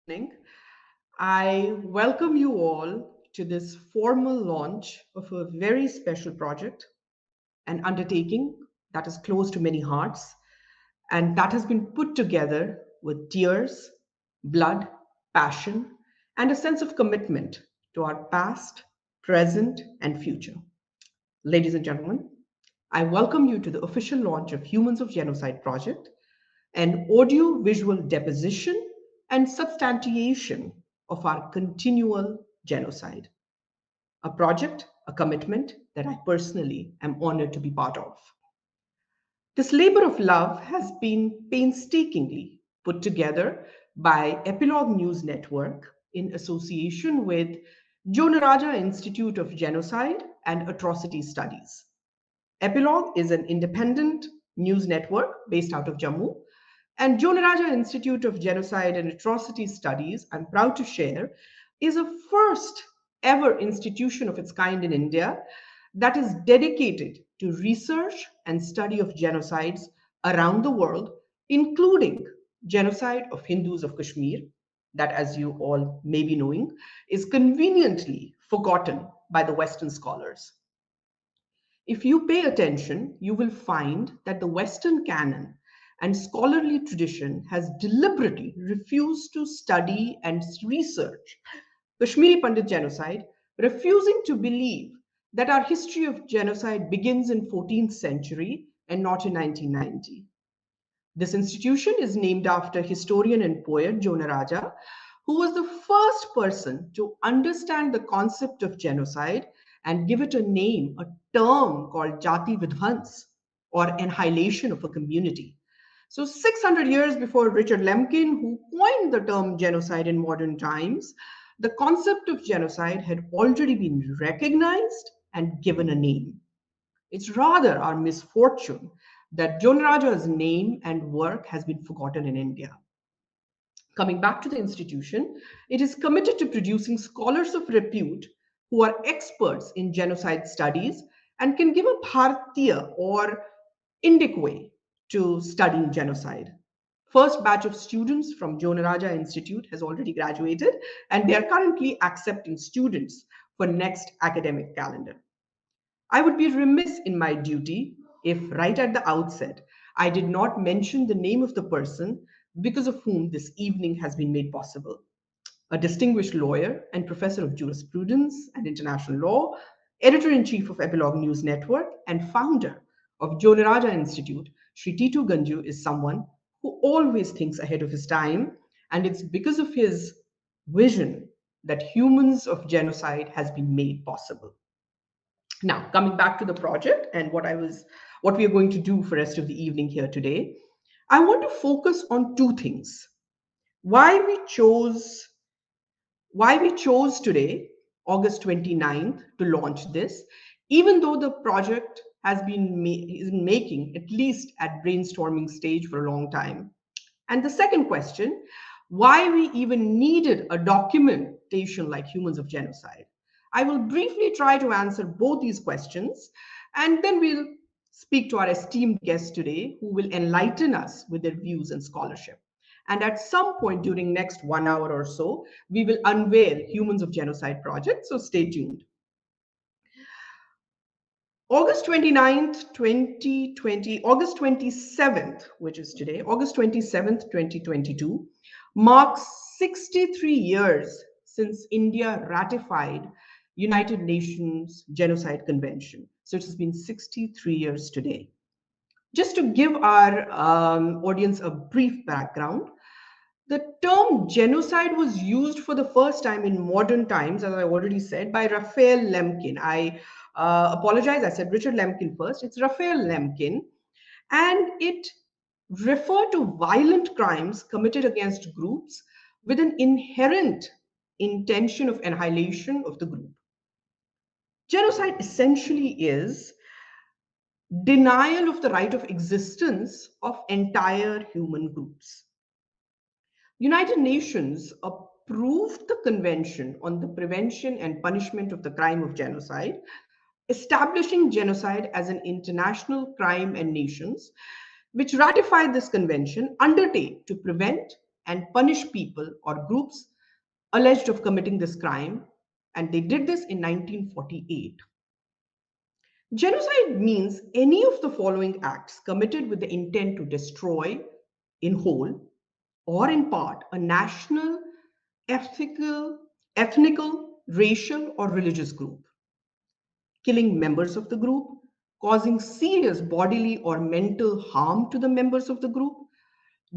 evening. I welcome you all to this formal launch of a very special project, an undertaking that is close to many hearts and that has been put together with tears, blood, passion, and a sense of commitment to our past, present, and future. Ladies and gentlemen, I welcome you to the official launch of Humans of Genocide project, an audio-visual deposition and substantiation of our continual genocide. A project, a commitment that I personally am honored to be part of. This labor of love has been painstakingly put together by Epilogue News Network in association with Jonaraja Institute of Genocide and Atrocity Studies. Epilogue is an independent news network based out of Jammu, and Jonaraja Institute of Genocide and Atrocity Studies, I'm proud to share, is a first ever institution of its kind in India that is dedicated to research and study of genocides around the world, including genocide of Hindus of Kashmir, that, as you all may be knowing, is conveniently forgotten by the Western scholars. If you pay attention, you will find that the Western canon and scholarly tradition has deliberately refused to study and research Kashmiri Pandit genocide, refusing to believe that our history of genocide begins in 14th century and not in 1990. This institution is named after historian and poet Jonaraja, who was the first person to understand the concept of genocide and give it a name, a term called Jati Vidhvans, or annihilation of a community. So 600 years before Richard Lemkin, who coined the term genocide in modern times, the concept of genocide had already been recognized and given a name. It's rather our misfortune that Jonaraja's name and work has been forgotten in India. Coming back to the institution, it is committed to producing scholars of repute who are experts in genocide studies and can give a Bharatiya or Indic way to studying genocide. First batch of students from Jonaraja Institute has already graduated, and they are currently accepting students for next academic calendar. I would be remiss in my duty if right at the outset I did not mention the name of the person because of whom this evening has been made possible. A distinguished lawyer and professor of jurisprudence and international law, editor-in-chief of Epilogue News Network, and founder of Jonaraja Institute, Sri Titu Ganju is someone who always thinks ahead of his time, and it's because of his vision that Humans of Genocide has been made possible. Now, coming back to the project and what we are going to do for the rest of the evening here today, I want to focus on two things. Why we chose today, August 29th, to launch this, even though the project has been making, at least at brainstorming stage, for a long time. And the second question, why we even needed a documentation like Humans of Genocide. I will briefly try to answer both these questions, and then we'll speak to our esteemed guests today who will enlighten us with their views and scholarship. And at some point during next 1 hour or so, we will unveil Humans of Genocide project, so stay tuned. August 29th, 2020, August 27th, which is today, August 27th, 2022, marks 63 years since India ratified United Nations Genocide Convention. So it has been 63 years today. Just to give our audience a brief background, the term genocide was used for the first time in modern times, as I already said, by Raphael Lemkin. I apologize, I said Richard Lemkin first. It's Raphael Lemkin, and it referred to violent crimes committed against groups with an inherent intention of annihilation of the group. Genocide essentially is denial of the right of existence of entire human groups. United Nations approved the Convention on the Prevention and Punishment of the Crime of Genocide, establishing genocide as an international crime, and nations which ratified this convention undertake to prevent and punish people or groups alleged of committing this crime, and they did this in 1948. Genocide means any of the following acts committed with the intent to destroy, in whole or in part, a national, ethical, ethnical, racial, or religious group, killing members of the group, causing serious bodily or mental harm to the members of the group,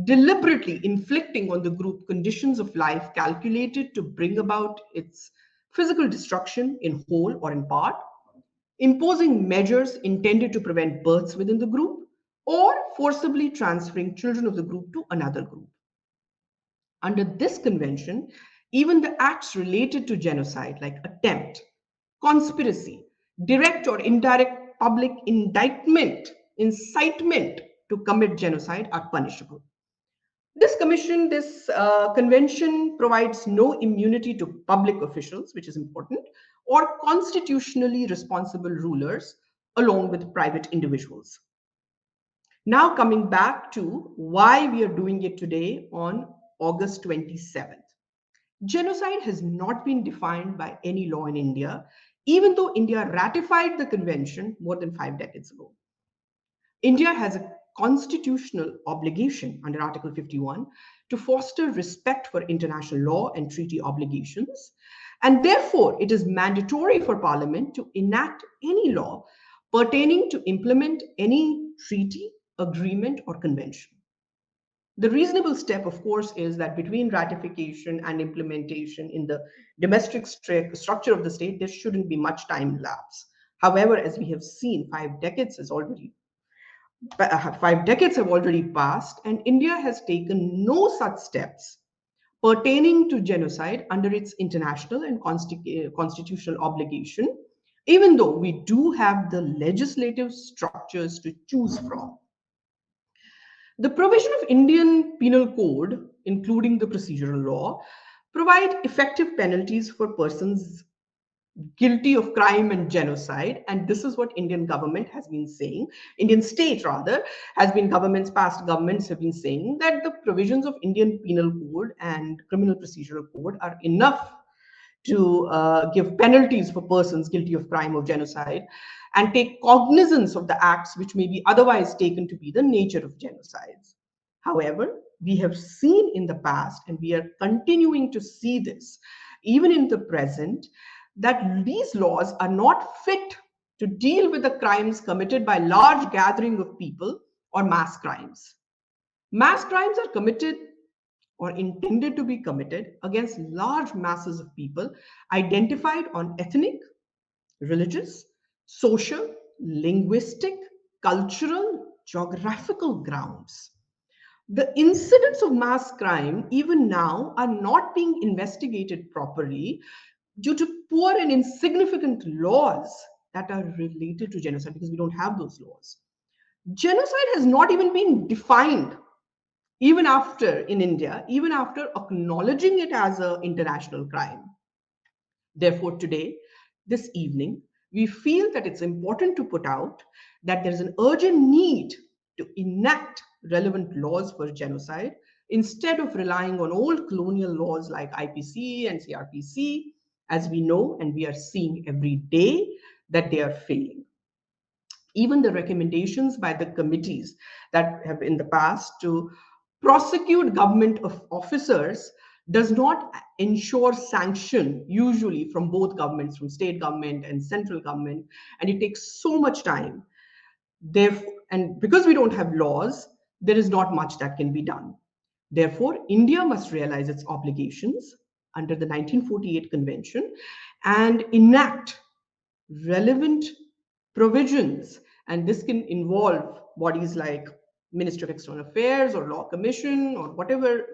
deliberately inflicting on the group conditions of life calculated to bring about its physical destruction in whole or in part, imposing measures intended to prevent births within the group, or forcibly transferring children of the group to another group. Under this convention, even the acts related to genocide, like attempt, conspiracy, direct or indirect public indictment, incitement to commit genocide, are punishable. This convention provides no immunity to public officials, which is important, or constitutionally responsible rulers, along with private individuals. Now, coming back to why we are doing it today on August 27th. Genocide has not been defined by any law in India, even though India ratified the convention more than 5 decades ago. India has a constitutional obligation under Article 51 to foster respect for international law and treaty obligations, and therefore it is mandatory for Parliament to enact any law pertaining to implement any treaty, agreement, or convention. The reasonable step, of course, is that between ratification and implementation in the domestic structure of the state, there shouldn't be much time lapse. However, as we have seen, 5 decades have already passed, and India has taken no such steps pertaining to genocide under its international and constitutional obligation, even though we do have the legislative structures to choose from. The provision of Indian Penal Code, including the procedural law, provide effective penalties for persons guilty of crime and genocide, and this is what Indian government has been saying. Indian state rather has been past governments have been saying that the provisions of Indian Penal Code and Criminal Procedural Code are enough to give penalties for persons guilty of crime of genocide and take cognizance of the acts which may be otherwise taken to be the nature of genocides. However, we have seen in the past, and we are continuing to see this even in the present, that these laws are not fit to deal with the crimes committed by large gathering of people or mass crimes. Mass crimes are committed or intended to be committed against large masses of people identified on ethnic, religious, social, linguistic, cultural, geographical grounds. The incidents of mass crime, even now, are not being investigated properly due to poor and insignificant laws that are related to genocide, because we don't have those laws. Genocide has not even been defined even after acknowledging it as an international crime. Therefore, today, this evening, we feel that it's important to put out that there's an urgent need to enact relevant laws for genocide instead of relying on old colonial laws like IPC and CRPC, as we know and we are seeing every day that they are failing. Even the recommendations by the committees that have in the past to prosecute government officers does not ensure sanction, usually from both governments, from state government and central government, and it takes so much time. Therefore, and because we don't have laws, there is not much that can be done. Therefore, India must realize its obligations under the 1948 Convention and enact relevant provisions, and this can involve bodies like Ministry of External Affairs or Law Commission or whatever.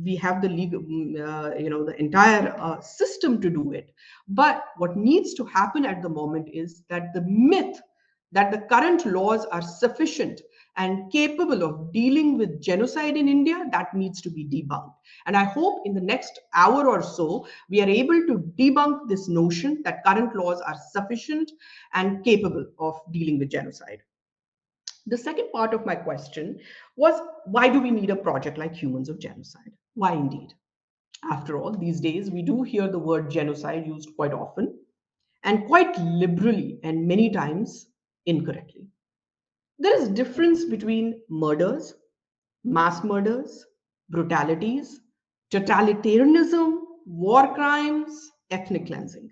We have the legal, the entire system to do it. But what needs to happen at the moment is that the myth that the current laws are sufficient and capable of dealing with genocide in India, that needs to be debunked. And I hope in the next hour or so, we are able to debunk this notion that current laws are sufficient and capable of dealing with genocide. The second part of my question was, why do we need a project like Humans of Genocide? Why indeed? After all, these days we do hear the word genocide used quite often and quite liberally and many times incorrectly. There is a difference between murders, mass murders, brutalities, totalitarianism, war crimes, ethnic cleansing.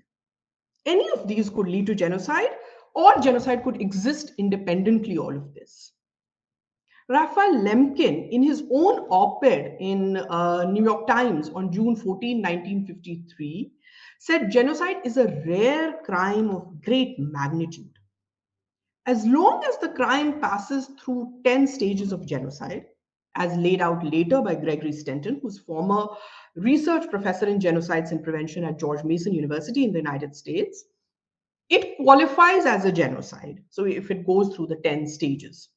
Any of these could lead to genocide, or genocide could exist independently all of this. Raphael Lemkin, in his own op-ed in New York Times on June 14, 1953, said genocide is a rare crime of great magnitude. As long as the crime passes through 10 stages of genocide, as laid out later by Gregory Stenton, who's former research professor in genocides and prevention at George Mason University in the United States, it qualifies as a genocide. So if it goes through the 10 stages.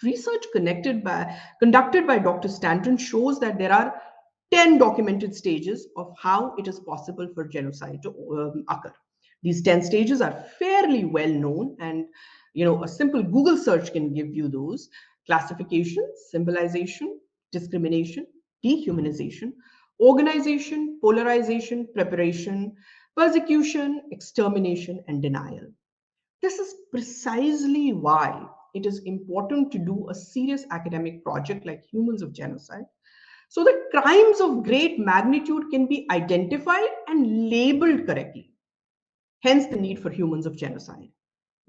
Research conducted by Dr. Stanton shows that there are 10 documented stages of how it is possible for genocide to occur. These 10 stages are fairly well known, and a simple Google search can give you those: classification, symbolization, discrimination, dehumanization, organization, polarization, preparation, persecution, extermination, and denial. This is precisely why it is important to do a serious academic project like Humans of Genocide, so that crimes of great magnitude can be identified and labeled correctly. Hence the need for Humans of Genocide.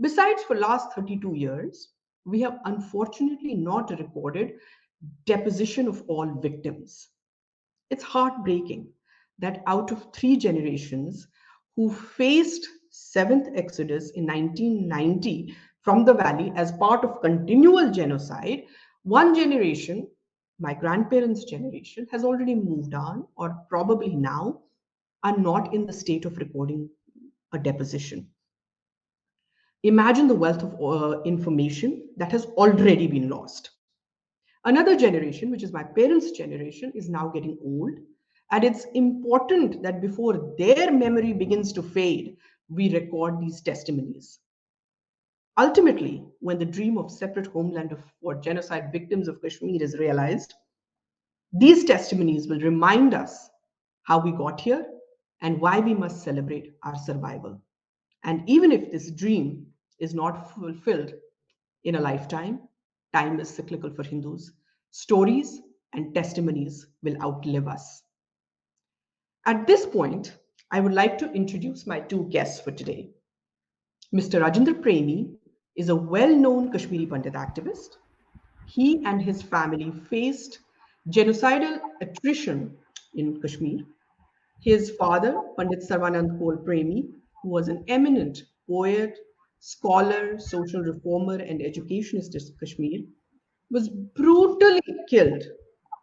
Besides, for last 32 years, we have unfortunately not recorded deposition of all victims. It's heartbreaking that out of 3 generations who faced seventh exodus in 1990 from the valley as part of continual genocide, one generation, my grandparents' generation, has already moved on, or probably now are not in the state of recording a deposition. Imagine the wealth of information that has already been lost. Another generation, which is my parents' generation, is now getting old. And it's important that before their memory begins to fade, we record these testimonies. Ultimately, when the dream of separate homeland for genocide victims of Kashmir is realized, these testimonies will remind us how we got here and why we must celebrate our survival. And even if this dream is not fulfilled in a lifetime, time is cyclical for Hindus. Stories and testimonies will outlive us. At this point, I would like to introduce my 2 guests for today. Mr. Rajender Premi is a well-known Kashmiri Pandit activist. He and his family faced genocidal attrition in Kashmir. His father, Pandit Sarvanand Kaul Premi, who was an eminent poet, scholar, social reformer, and educationist in Kashmir, was brutally killed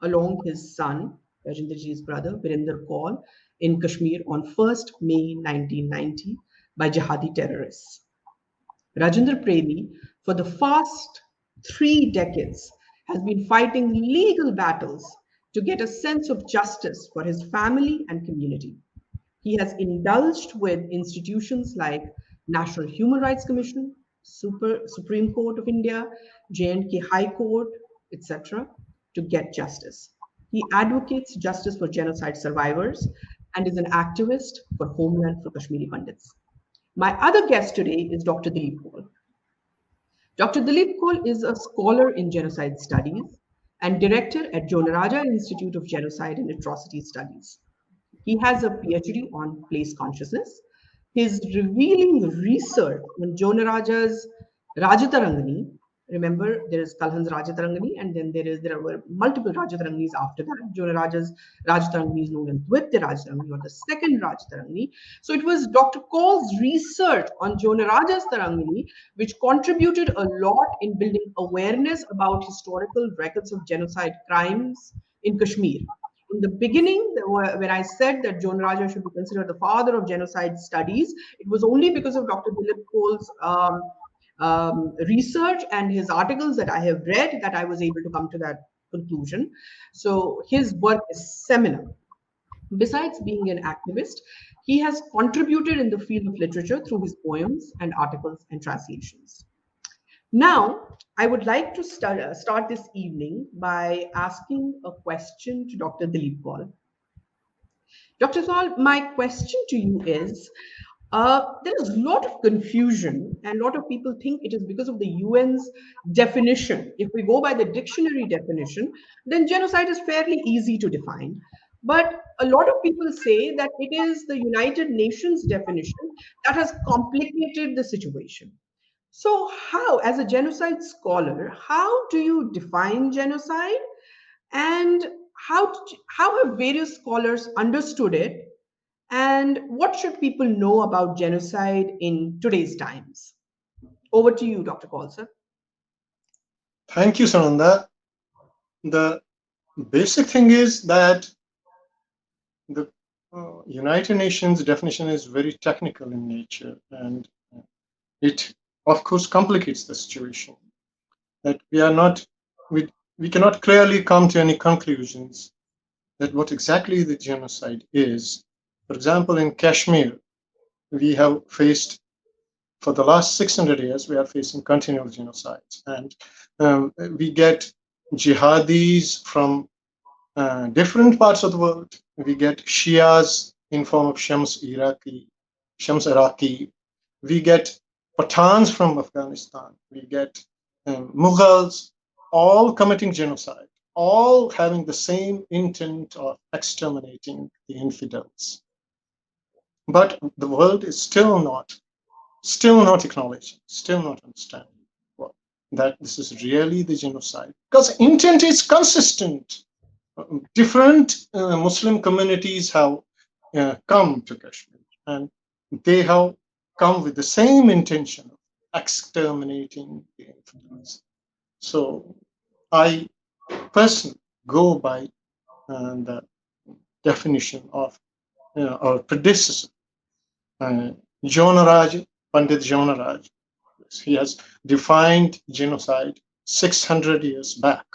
along his son, Rajinderji's brother, Virender Kaul, in Kashmir on 1st May 1990 by jihadi terrorists. Rajender Premi, for the past 3 decades, has been fighting legal battles to get a sense of justice for his family and community. He has indulged with institutions like National Human Rights Commission, Supreme Court of India, J&K High Court, etc., to get justice. He advocates justice for genocide survivors and is an activist for Homeland for Kashmiri Pandits. My other guest today is Dr. Dileep Kaul. Dr. Dileep Kaul is a scholar in genocide studies and director at Jonaraja Institute of Genocide and Atrocities Studies. He has a PhD on place consciousness. His revealing research on Jonaraja's Rajatarangani, remember there is Kalhan's Rajatarangani, and then there were multiple Rajataranganis after that. Jonaraja's Rajatarangani is known as Dvitya Rajatarangani, or the second Rajatarangani. So it was Dr. Kaul's research on Jonaraja's Tarangani which contributed a lot in building awareness about historical records of genocide crimes in Kashmir. In the beginning, when I said that Jonaraja should be considered the father of genocide studies, it was only because of Dr. Dileep Kaul's research and his articles that I have read that I was able to come to that conclusion. So his work is seminal. Besides being an activist, he has contributed in the field of literature through his poems and articles and translations. Now, I would like to start this evening by asking a question to Dr. Dileep Kaul. Dr. Kaul, my question to you is, there is a lot of confusion, and a lot of people think it is because of the UN's definition. If we go by the dictionary definition, then genocide is fairly easy to define. But a lot of people say that it is the United Nations definition that has complicated the situation. So, how, as a genocide scholar, how do you define genocide, and how have various scholars understood it, and what should people know about genocide in today's times? Over to you, Dr. Kaul, sir. Thank you, Sunanda. The basic thing is that the United Nations definition is very technical in nature, and it, of course, complicates the situation. That we cannot clearly come to any conclusions that what exactly the genocide is. For example, in Kashmir, we have faced, for the last 600 years, we are facing continual genocides. And we get jihadis from different parts of the world. We get Shias in form of Shams Iraqi. We get Pathans from Afghanistan. We get Mughals, all committing genocide, all having the same intent of exterminating the infidels. But the world is still not acknowledging, still not understanding that this is really the genocide, because intent is consistent. Different Muslim communities have come to Kashmir, and they have come with the same intention of exterminating the infidels. So I personally go by the definition of our predecessor, Jaunaraj, Pandit Jaunaraj. He has defined genocide 600 years back.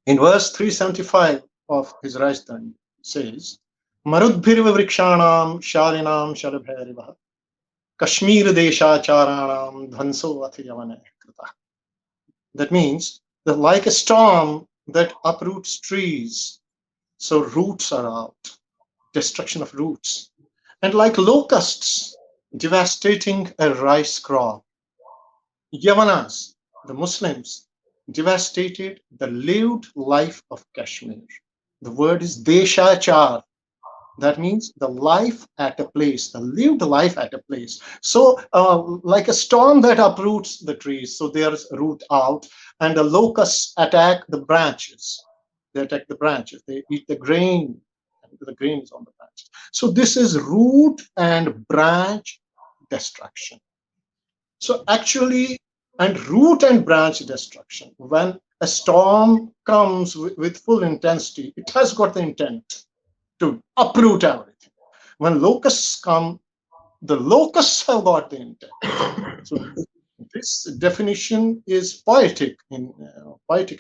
In verse 375 of his Rajender says, Marudbhirva vrikshanam shalinam shalabhairiva Kashmir deshacharanam dhvanso athiyavane krita. That means that like a storm that uproots trees, so roots are out, destruction of roots. And like locusts devastating a rice crop, Yavanas, the Muslims, devastated the lived life of Kashmir. The word is Deshachar. That means the life at a place, the lived life at a place. So like a storm that uproots the trees, so there's root out, and the locusts attack the branches. They attack the branches. They eat the grain, and the grain is on the branches. So this is root and branch destruction. So actually, and root and branch destruction, when a storm comes with full intensity, it has got the intent to uproot everything. When locusts come, the locusts have got the intent. So this definition is poetic in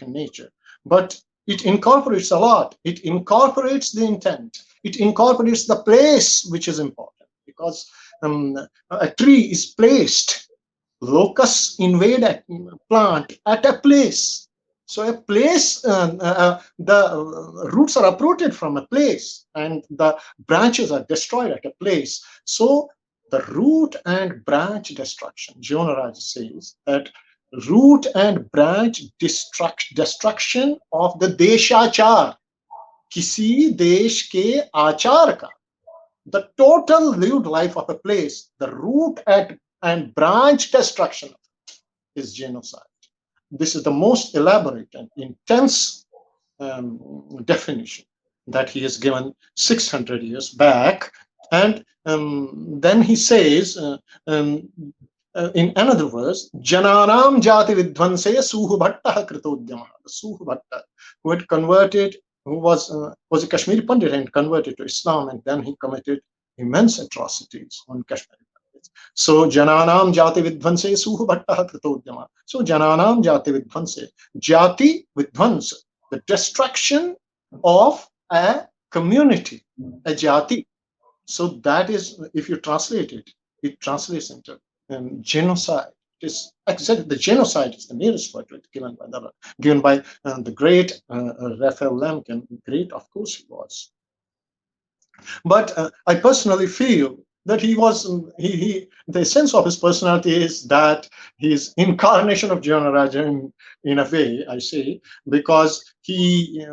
nature, but it incorporates a lot. It incorporates the intent. It incorporates the place, which is important, because a tree is placed. Locusts invade a plant at a place. So a place, the roots are uprooted from a place, and the branches are destroyed at a place. So the root and branch destruction, Jaunaraj says that root and branch destruction of the deshachar, kisi desh ke achar ka, the total lived life of a place, the root and branch destruction is genocide. This is the most elaborate and intense definition that he has given 600 years back. And then he says, in another verse, Jananam jati vidvanse suhu bhatta kritodyama. Suhu bhatta, who had converted, who was a Kashmiri Pandit and converted to Islam, and then he committed immense atrocities on Kashmiri Pandits. So Jananam jati vidvanse suhu bhatta kritodyama. So Jananam jati vidvanse. Jati vidvans, the destruction of a community, a jati. So that is, if you translate it, it translates into genocide. It is exactly the genocide is the nearest word to it, given by the great Raphael Lemkin. Great, of course, he was. But I personally feel that he was the essence of his personality is that he's incarnation of Giorno Raja in a way, I say, because he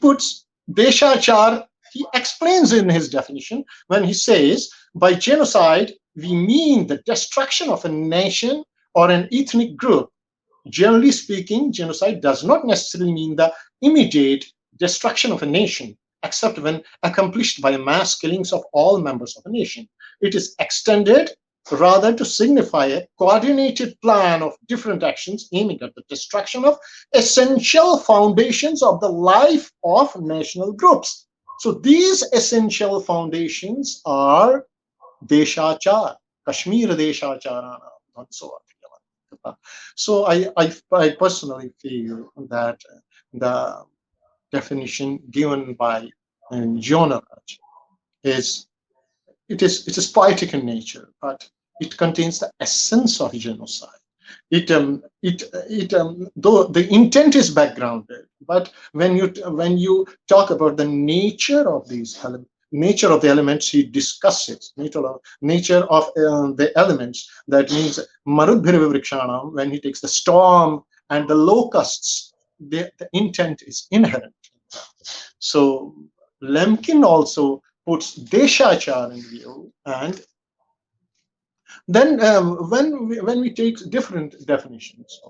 puts Deshachar. He explains in his definition when he says, by genocide we mean the destruction of a nation or an ethnic group. Generally speaking, genocide does not necessarily mean the immediate destruction of a nation, except when accomplished by mass killings of all members of a nation. It is extended rather to signify a coordinated plan of different actions aiming at the destruction of essential foundations of the life of national groups. So these essential foundations are Deshachar, Kashmir Deshacharana, and so on. So I personally feel that the definition given by Giorno is poetic in nature, but it contains the essence of genocide. Though the intent is backgrounded, but when you talk about the nature of these nature of the elements, he discusses nature of the elements. That means Marudbhira Vrikshanam, when he takes the storm and the locusts, the intent is inherent. So Lemkin also puts Deshachar in view, and then when we take different definitions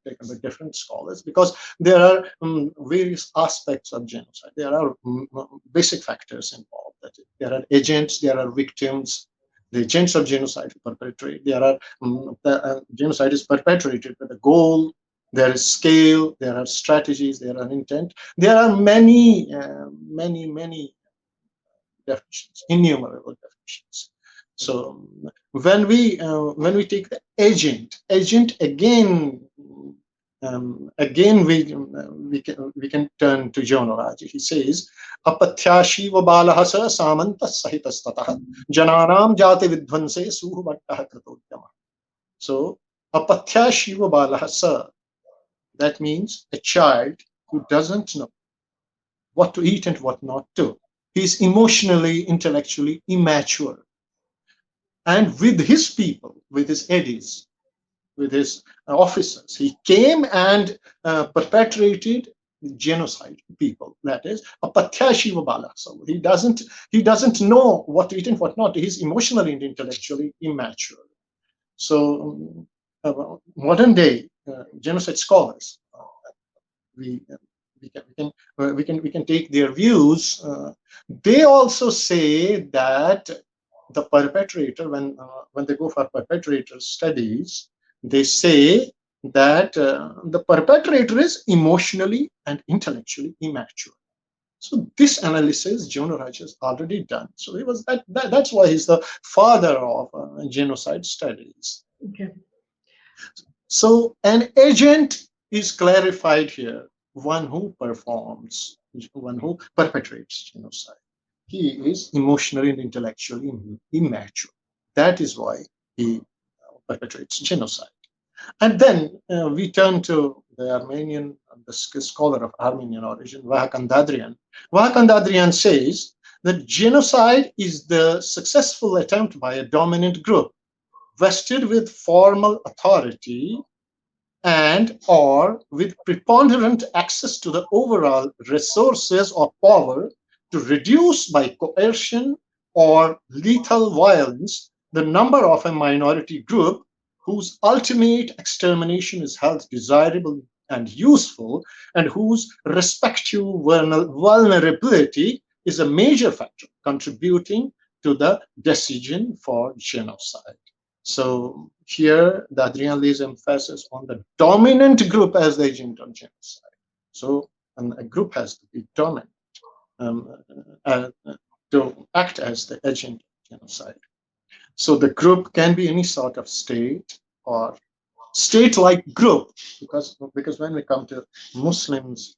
taken by different scholars, because there are various aspects of genocide. There are basic factors involved. There are agents, there are victims. The agents of genocide perpetrate. There are genocide is perpetrated with a goal. There is scale. There are strategies. There are intent. There are many definitions, innumerable definitions. So when we take the agent again. Again, we can turn to Giorno Raja. He says, "Apathyashiva balahasa samantas sahitas jananam jati vidvanse suhu vattah kritodyama." So, apathyashiva balahasa, that means a child who doesn't know what to eat and what not to. He is emotionally, intellectually immature. And with his people, with his eddies, with his officers, he came and perpetrated genocide people. That is apathyashiva bala. So he doesn't know what to eat and what not. He's emotionally and intellectually immature. So modern day genocide scholars, we can take their views. They also say that the perpetrator, when they go for perpetrator studies, they say that the perpetrator is emotionally and intellectually immature. So this analysis Giorno Raja has already done. So he was that's why he's the father of genocide studies. Okay. So an agent is clarified here: one who performs, one who perpetrates genocide. He is emotionally and intellectually immature. That is why he perpetrates genocide. And then we turn to the Armenian, the scholar of Armenian origin, Vahakan Dadrian. Vahakan Dadrian says that genocide is the successful attempt by a dominant group vested with formal authority and or with preponderant access to the overall resources or power to reduce by coercion or lethal violence the number of a minority group whose ultimate extermination is held desirable and useful, and whose respective vulnerability is a major factor contributing to the decision for genocide. So here, the Adrian lays emphasis on the dominant group as the agent of genocide. So a group has to be dominant to act as the agent of genocide. So the group can be any sort of state or state-like group, because when we come to Muslims,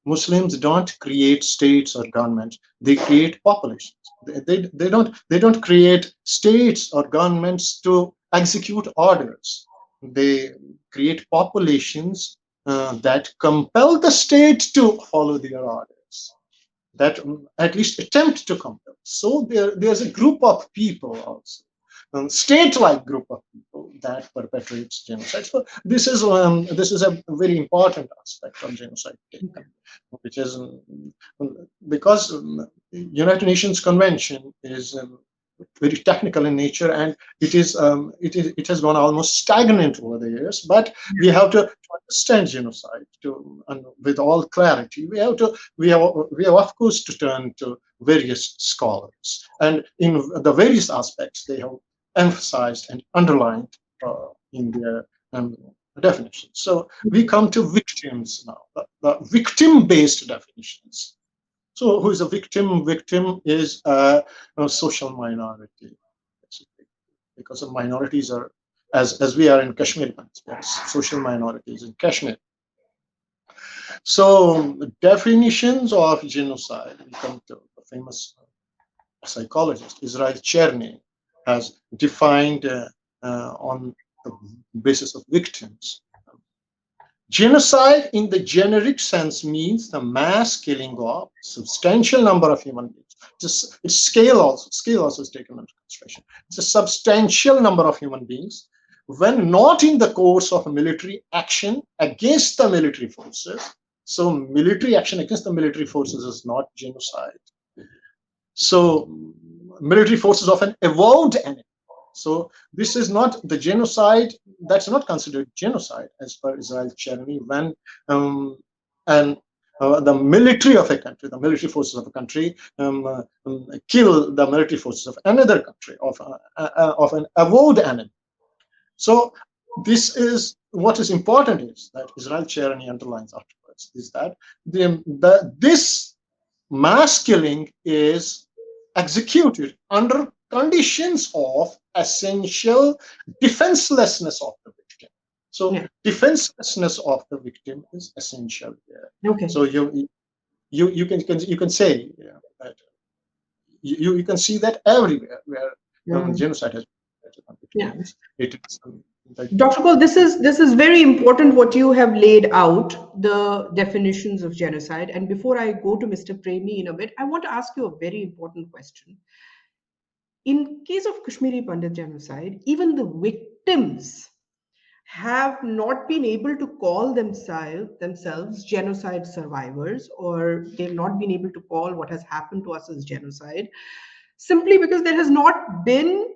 Muslims don't create states or governments; they create populations. They don't create states or governments to execute orders. They create populations that compel the state to follow their orders, that at least attempt to compel. So there's a group of people also, state-like group of people that perpetrates genocide. So this is a very important aspect of genocide, which is because United Nations Convention is very technical in nature, and it has gone almost stagnant over the years. But we have to understand genocide with all clarity. We have of course to turn to various scholars, and in the various aspects they have emphasized and underlined in their definitions. So we come to victims now, the victim-based definitions. So who is a victim? Victim is a social minority, because the minorities are, as we are in Kashmir, social minorities in Kashmir. So definitions of genocide, we come to the famous psychologist Israel Cherny has defined on the basis of victims. Genocide in the generic sense means the mass killing of substantial number of human beings. Its scale also is taken into consideration. It's a substantial number of human beings when not in the course of a military action against the military forces. So military action against the military forces is not genocide. So military forces of an avowed enemy. So this is not the genocide. That's not considered genocide as per Israel Cherny when the military of a country, the military forces of a country, kill the military forces of another country, of an avowed enemy. So this is what is important, is that Israel Cherny underlines afterwards, is that this mass killing is executed under conditions of essential defenselessness of the victim. So defenselessness of the victim is essential here. Okay. So you can say that you can see that everywhere where genocide has been. It is. Dr. Kaul, this is very important what you have laid out, the definitions of genocide. And before I go to Mr. Premi in a bit, I want to ask you a very important question. In case of Kashmiri Pandit genocide, even the victims have not been able to call themselves genocide survivors, or they've not been able to call what has happened to us as genocide, simply because there has not been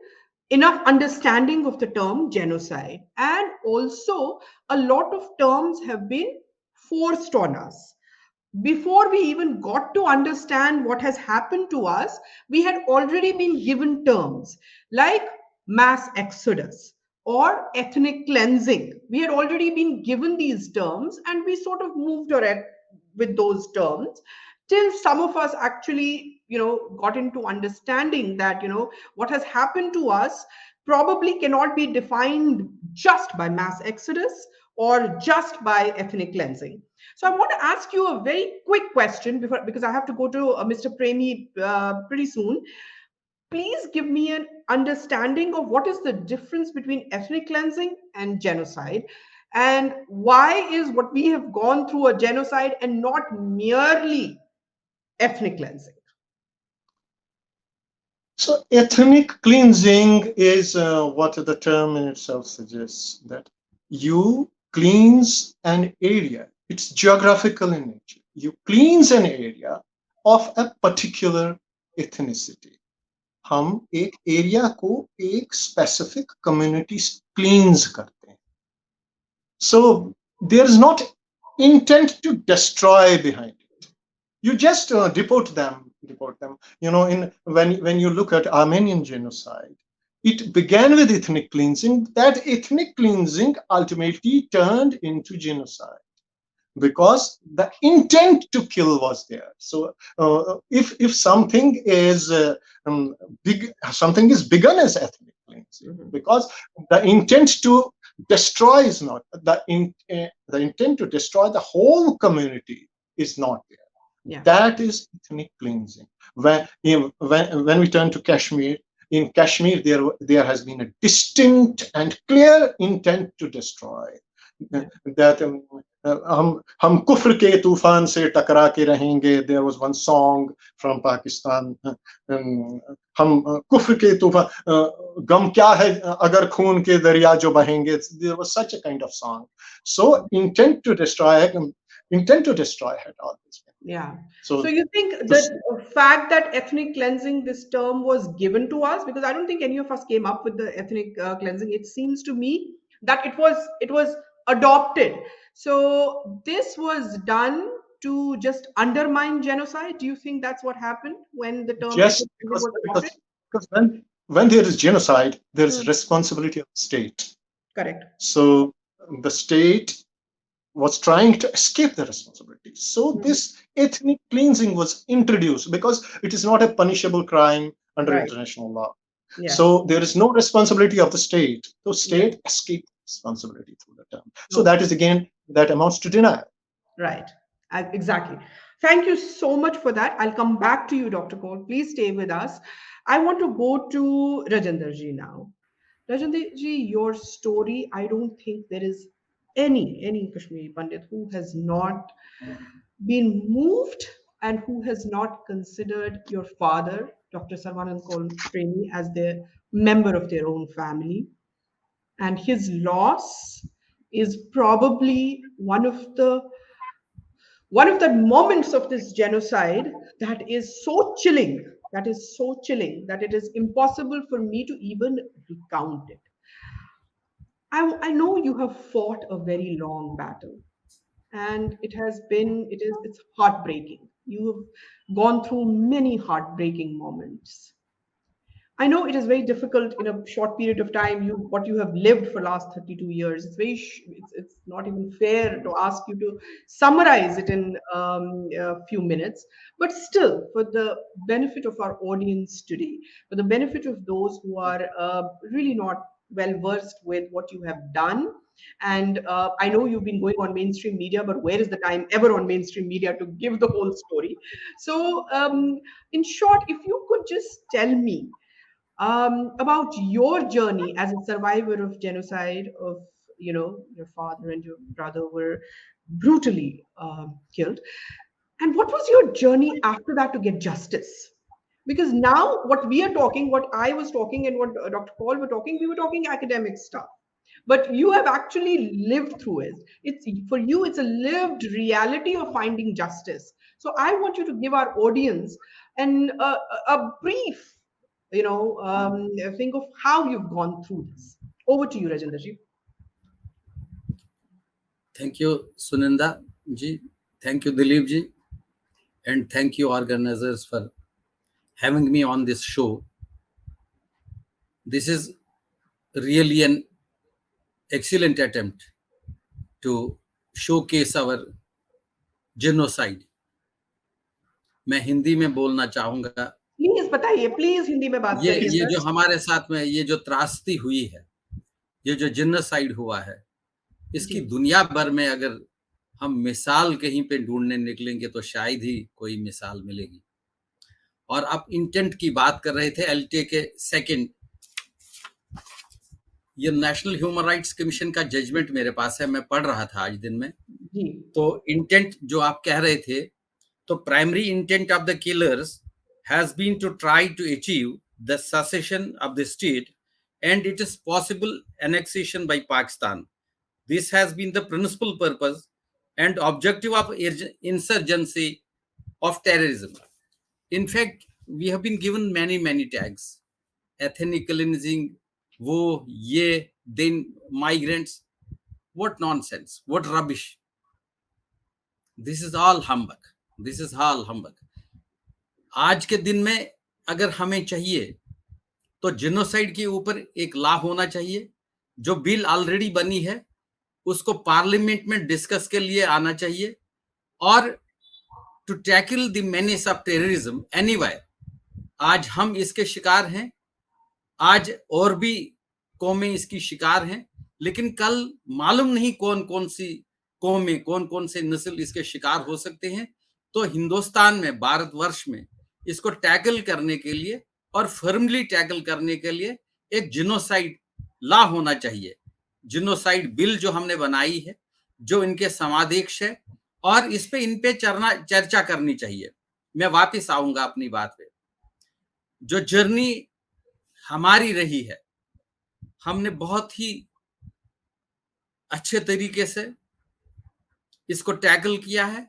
enough understanding of the term genocide. And also, a lot of terms have been forced on us. Before we even got to understand what has happened to us, we had already been given terms like mass exodus or ethnic cleansing. We had already been given these terms, and we sort of moved around with those terms till some of us actually got into understanding that what has happened to us probably cannot be defined just by mass exodus or just by ethnic cleansing. So I want to ask you a very quick question because I have to go to Mr. Premi pretty soon. Please give me an understanding of what is the difference between ethnic cleansing and genocide, and why is what we have gone through a genocide and not merely ethnic cleansing? So ethnic cleansing is what the term in itself suggests, that you cleanse an area. It's geographical in nature. You cleanse an area of a particular ethnicity. हम एक area को एक specific community cleanse करते हैं. So there is not intent to destroy behind it. You just deport them. When you look at Armenian genocide, it began with ethnic cleansing. That ethnic cleansing ultimately turned into genocide because the intent to kill was there. So if something is something is begun as ethnic cleansing, because the intent to destroy is not the intent to destroy the whole community is not there. Yeah. That is ethnic cleansing. When we turn to Kashmir, in Kashmir, there has been a distinct and clear intent to destroy. That हम कुफ्र के तूफान से टकरा के रहेंगे. There was one song from Pakistan. हम कुफ्र के तूफान, गम क्या है अगर खून के दरिया जो बहेंगे. There was such a kind of song. So intent to destroy had always been. Yeah. So you think that the fact that ethnic cleansing, this term was given to us, because I don't think any of us came up with the ethnic cleansing. It seems to me that it was adopted. So this was done to just undermine genocide. Do you think that's what happened when the term yes, ethnic cleansing was adopted? because when there is genocide, there is responsibility of the state. Correct. So the state was trying to escape the responsibility. So this ethnic cleansing was introduced because it is not a punishable crime under international law. Yes. So there is no responsibility of the state. So state escaped responsibility through the term. So that is again, that amounts to denial. Right. Exactly. Thank you so much for that. I'll come back to you, Dr. Kaul. Please stay with us. I want to go to Rajender ji now. Rajender ji, your story, I don't think there is any Kashmiri Pandit who has not been moved and who has not considered your father, Dr. Sunanda Premi, as their member of their own family. And his loss is probably one of the moments of this genocide that is so chilling, that it is impossible for me to even recount it. I know you have fought a very long battle, and it's heartbreaking. You have gone through many heartbreaking moments. I know it is very difficult in a short period of time. What you have lived for last 32 years. It's not even fair to ask you to summarize it in a few minutes. But still, for the benefit of our audience today, for the benefit of those who are really not well versed with what you have done. And I know you've been going on mainstream media, but where is the time ever on mainstream media to give the whole story? So, in short, if you could just tell me about your journey as a survivor of genocide, of your father and your brother were brutally killed, and what was your journey after that to get justice? Because now what we are talking, what I was talking, and what Dr. Kaul were talking, we were talking academic stuff. But you have actually lived through it. For you, it's a lived reality of finding justice. So I want you to give our audience a brief, think of how you've gone through this. Over to you, Rajender ji. Thank you, Sunanda ji. Thank you, Dileep ji. And thank you, organizers, for having me on this show. This is really an excellent attempt to showcase our genocide. मैं हिंदी में बोलना चाहूंगा. Please बताइए, please Hindi में बात करिए. ये जो हमारे साथ में ये जो त्रासदी हुई है, ये जो जेनोसाइड हुआ है, इसकी दुनिया भर में अगर हम मिसाल कहीं पे ढूंढने निकलेंगे तो शायद ही कोई मिसाल मिलेगी. और आप इंटेंट की बात कर रहे थे, एल टेक ए सेकेंड. ये नेशनल ह्यूमन राइट्स कमीशन का जजमेंट मेरे पास है, मैं पढ़ रहा था आज दिन में. तो इंटेंट जो आप कह रहे थे, तो primary intent of the killers has been to try to achieve the secession of the state and it is possible annexation by Pakistan. This has been the principal purpose and objective of insurgency of terrorism. In fact, we have been given many tags. Ethnic cleansing, wo, ye, then migrants. What nonsense, what rubbish. This is all humbug. This is all humbug. आज के दिन में अगर हमें चाहिए तो genocide के ऊपर एक लॉ होना चाहिए. जो बिल ऑलरेडी बनी है उसको पार्लियामेंट में डिस्कस के लिए आना चाहिए. और to tackle the menace of terrorism anywhere, आज हम इसके शिकार हैं, आज और भी कौमें इसकी शिकार हैं, लेकिन कल मालूम नहीं कौन कौन सी कौमें, कौन कौन से नस्ल इसके शिकार हो सकते हैं. तो हिंदुस्तान में, भारतवर्ष में इसको टैकल करने के लिए और फर्मली टैकल करने के लिए एक जिनोसाइड लॉ होना चाहिए। जिनोसाइड बिल जो हमने बनाई है, जो इनके समादेश है, और इस पे इन पे चर्चा करनी चाहिए। मैं वापस आऊंगा अपनी बात पे। जो जर्नी हमारी रही है, हमने बहुत ही अच्छे तरीके से इसको टैकल किया है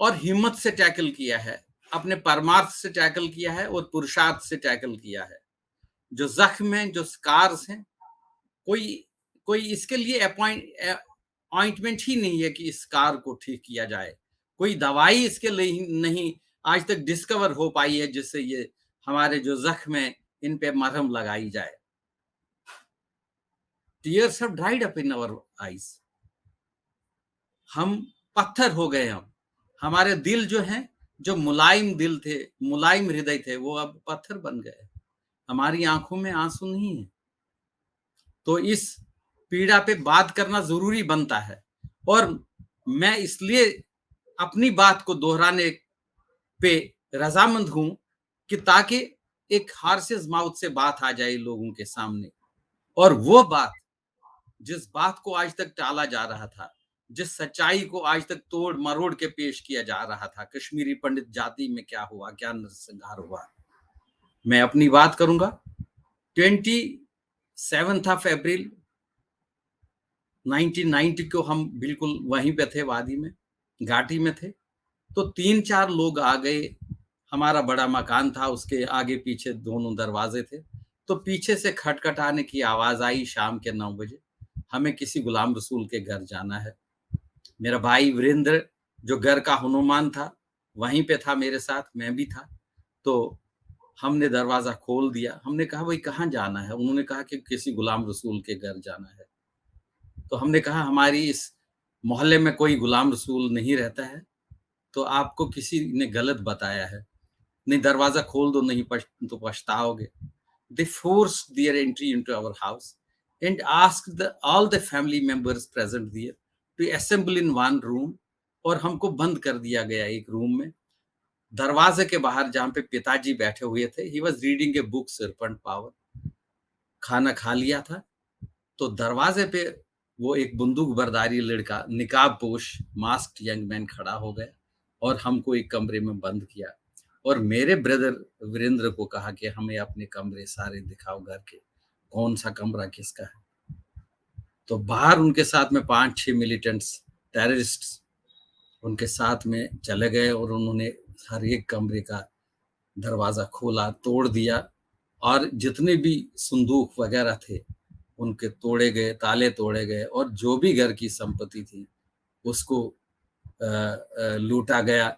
और हिम्मत से टैकल किया है, अपने परमार्थ से टैकल किया है और पुरुषार्थ से टैकल किया है। जो जख्म है, जो स्कार्स हैं, कोई इसके लिए अपॉइंटमेंट ही नहीं है कि इस स्कार को ठीक किया जाए। कोई दवाई इसके लिए नहीं आज तक डिस्कवर हो पाई है जिससे ये हमारे जो जख्म है इन पे मरहम लगाई जाए। Tears have dried up in our eyes. हम पत्थर हो गए। हमारे दिल जो हैं, जो मुलायम दिल थे, मुलायम हृदय थे, वो अब पत्थर बन गए। हमारी आंखों में आंसू नहीं है। तो इस पीड़ा पे बात करना जरूरी बनता है और मैं इसलिए अपनी बात को दोहराने पे रजामंद हूं कि ताकि एक हार्सेस माउथ से बात आ जाए लोगों के सामने। और वो बात, जिस बात को आज तक टाला जा रहा था, जिस सच्चाई को आज तक तोड़ मरोड़ के पेश किया जा रहा था, कश्मीरी पंडित जाति में क्या हुआ, क्या नरसंहार हुआ, मैं अपनी बात करूंगा। 27 अप्रैल 1990 को हम बिल्कुल वहीं पे थे, वादी में, घाटी में थे। तो 3-4 लोग आ गए। हमारा बड़ा मकान था, उसके आगे पीछे दोनों दरवाजे थे। तो पीछे से खटखटाने की आवाज आई शाम के 9 बजे। हमें किसी गुलाम रसूल के घर जाना है। मेरा भाई वीरेंद्र, जो घर का हनुमान था, वहीं पे था मेरे साथ, मैं भी था। तो हमने दरवाजा खोल दिया। हमने कहा भाई कहाँ जाना है? उन्होंने कहा कि किसी गुलाम रसूल के घर जाना है। तो हमने कहा हमारी इस मोहल्ले में कोई गुलाम रसूल नहीं रहता है, तो आपको किसी ने गलत बताया है। नहीं, दरवाजा खोल दो, नहीं तो पछताओगे। They forced their entry into our house and asked all the family members present there to assemble in one room, और हमको बंद कर दिया गया एक रूम में। दरवाजे के बाहर जहाँ पे पिताजी बैठे हुए थे, he was reading a book, Serpent Power। खाना खा लिया था। तो दरवाजे पे वो एक बंदूक बरदारी लड़का, निकाब पोश, मास्क्ड यंग मैन खड़ा हो गया और हमको एक कमरे में बंद किया और मेरे ब्रदर वीरेंद्र को कहा कि हमें अपने कमरे सारे दिखाओ घर के, कौन सा कमरा किसका है। तो बाहर उनके साथ में 5-6 मिलिटेंट्स, टेररिस्ट्स उनके साथ में चले गए और उन्होंने हर एक कमरे का दरवाजा खोला, तोड़ दिया और जितने भी संदूक वगैरह थे उनके तोड़े गए, ताले तोड़े गए और जो भी घर की संपत्ति थी उसको लूटा गया।